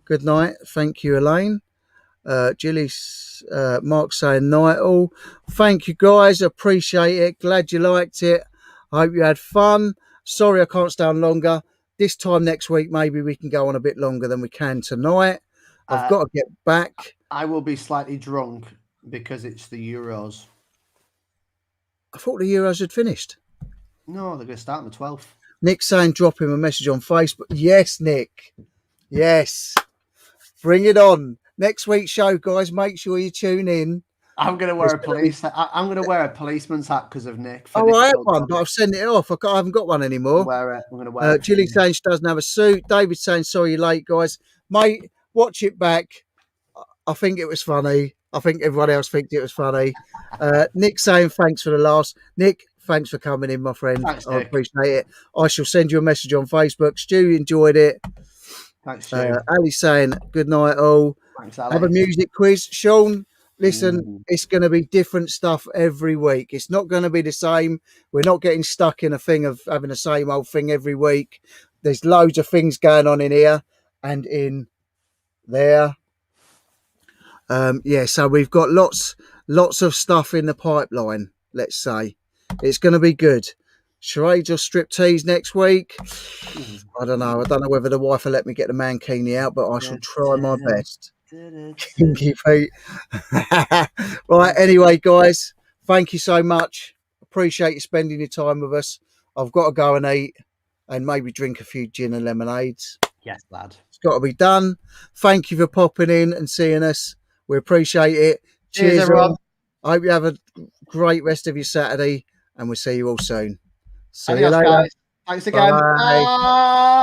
Good night. Thank you, Elaine. Gilly's, Mark saying night all. Thank you, guys. Appreciate it. Glad you liked it. I hope you had fun. Sorry I can't stay on longer. This time next week, maybe we can go on a bit longer than we can tonight. I've got to get back. I will be slightly drunk because it's the Euros. I thought the Euros had finished. No, they're going to start on the 12th. Nick saying drop him a message on Facebook. Yes, Nick. Yes. Bring it on. Next week's show, guys, make sure you tune in. I'm going to wear I'm going to wear a policeman's hat because of Nick. Oh, I have one, but I've sent it off. I haven't got one anymore. Wear it. I'm going to wear it. Julie saying she doesn't have a suit. David saying sorry you're late, guys. Mate, watch it back. I think it was funny. I think everyone else thinks it was funny. Nick saying thanks for the laughs. Nick, thanks for coming in, my friend. Thanks, I Nick. appreciate it. I shall send you a message on Facebook. Stu enjoyed it. Thanks, Stu. Ali saying good night all. Thanks, Ali. Have a music quiz. Sean, listen, it's going to be different stuff every week. It's not going to be the same. We're not getting stuck in a thing of having the same old thing every week. There's loads of things going on in here and in there. Yeah, so we've got lots of stuff in the pipeline, let's say. It's going to be good. Charades or striptease next week? I don't know. I don't know whether the wife will let me get the mankini out, but I shall try my best. Kinky Pete. Right, anyway, guys, thank you so much. Appreciate you spending your time with us. I've got to go and eat and maybe drink a few gin and lemonades. Yes, lad. It's got to be done. Thank you for popping in and seeing us. We appreciate it. Cheers, everyone. I hope you have a great rest of your Saturday, and we'll see you all soon. See Adios, you later. guys. Thanks again. Bye. Bye.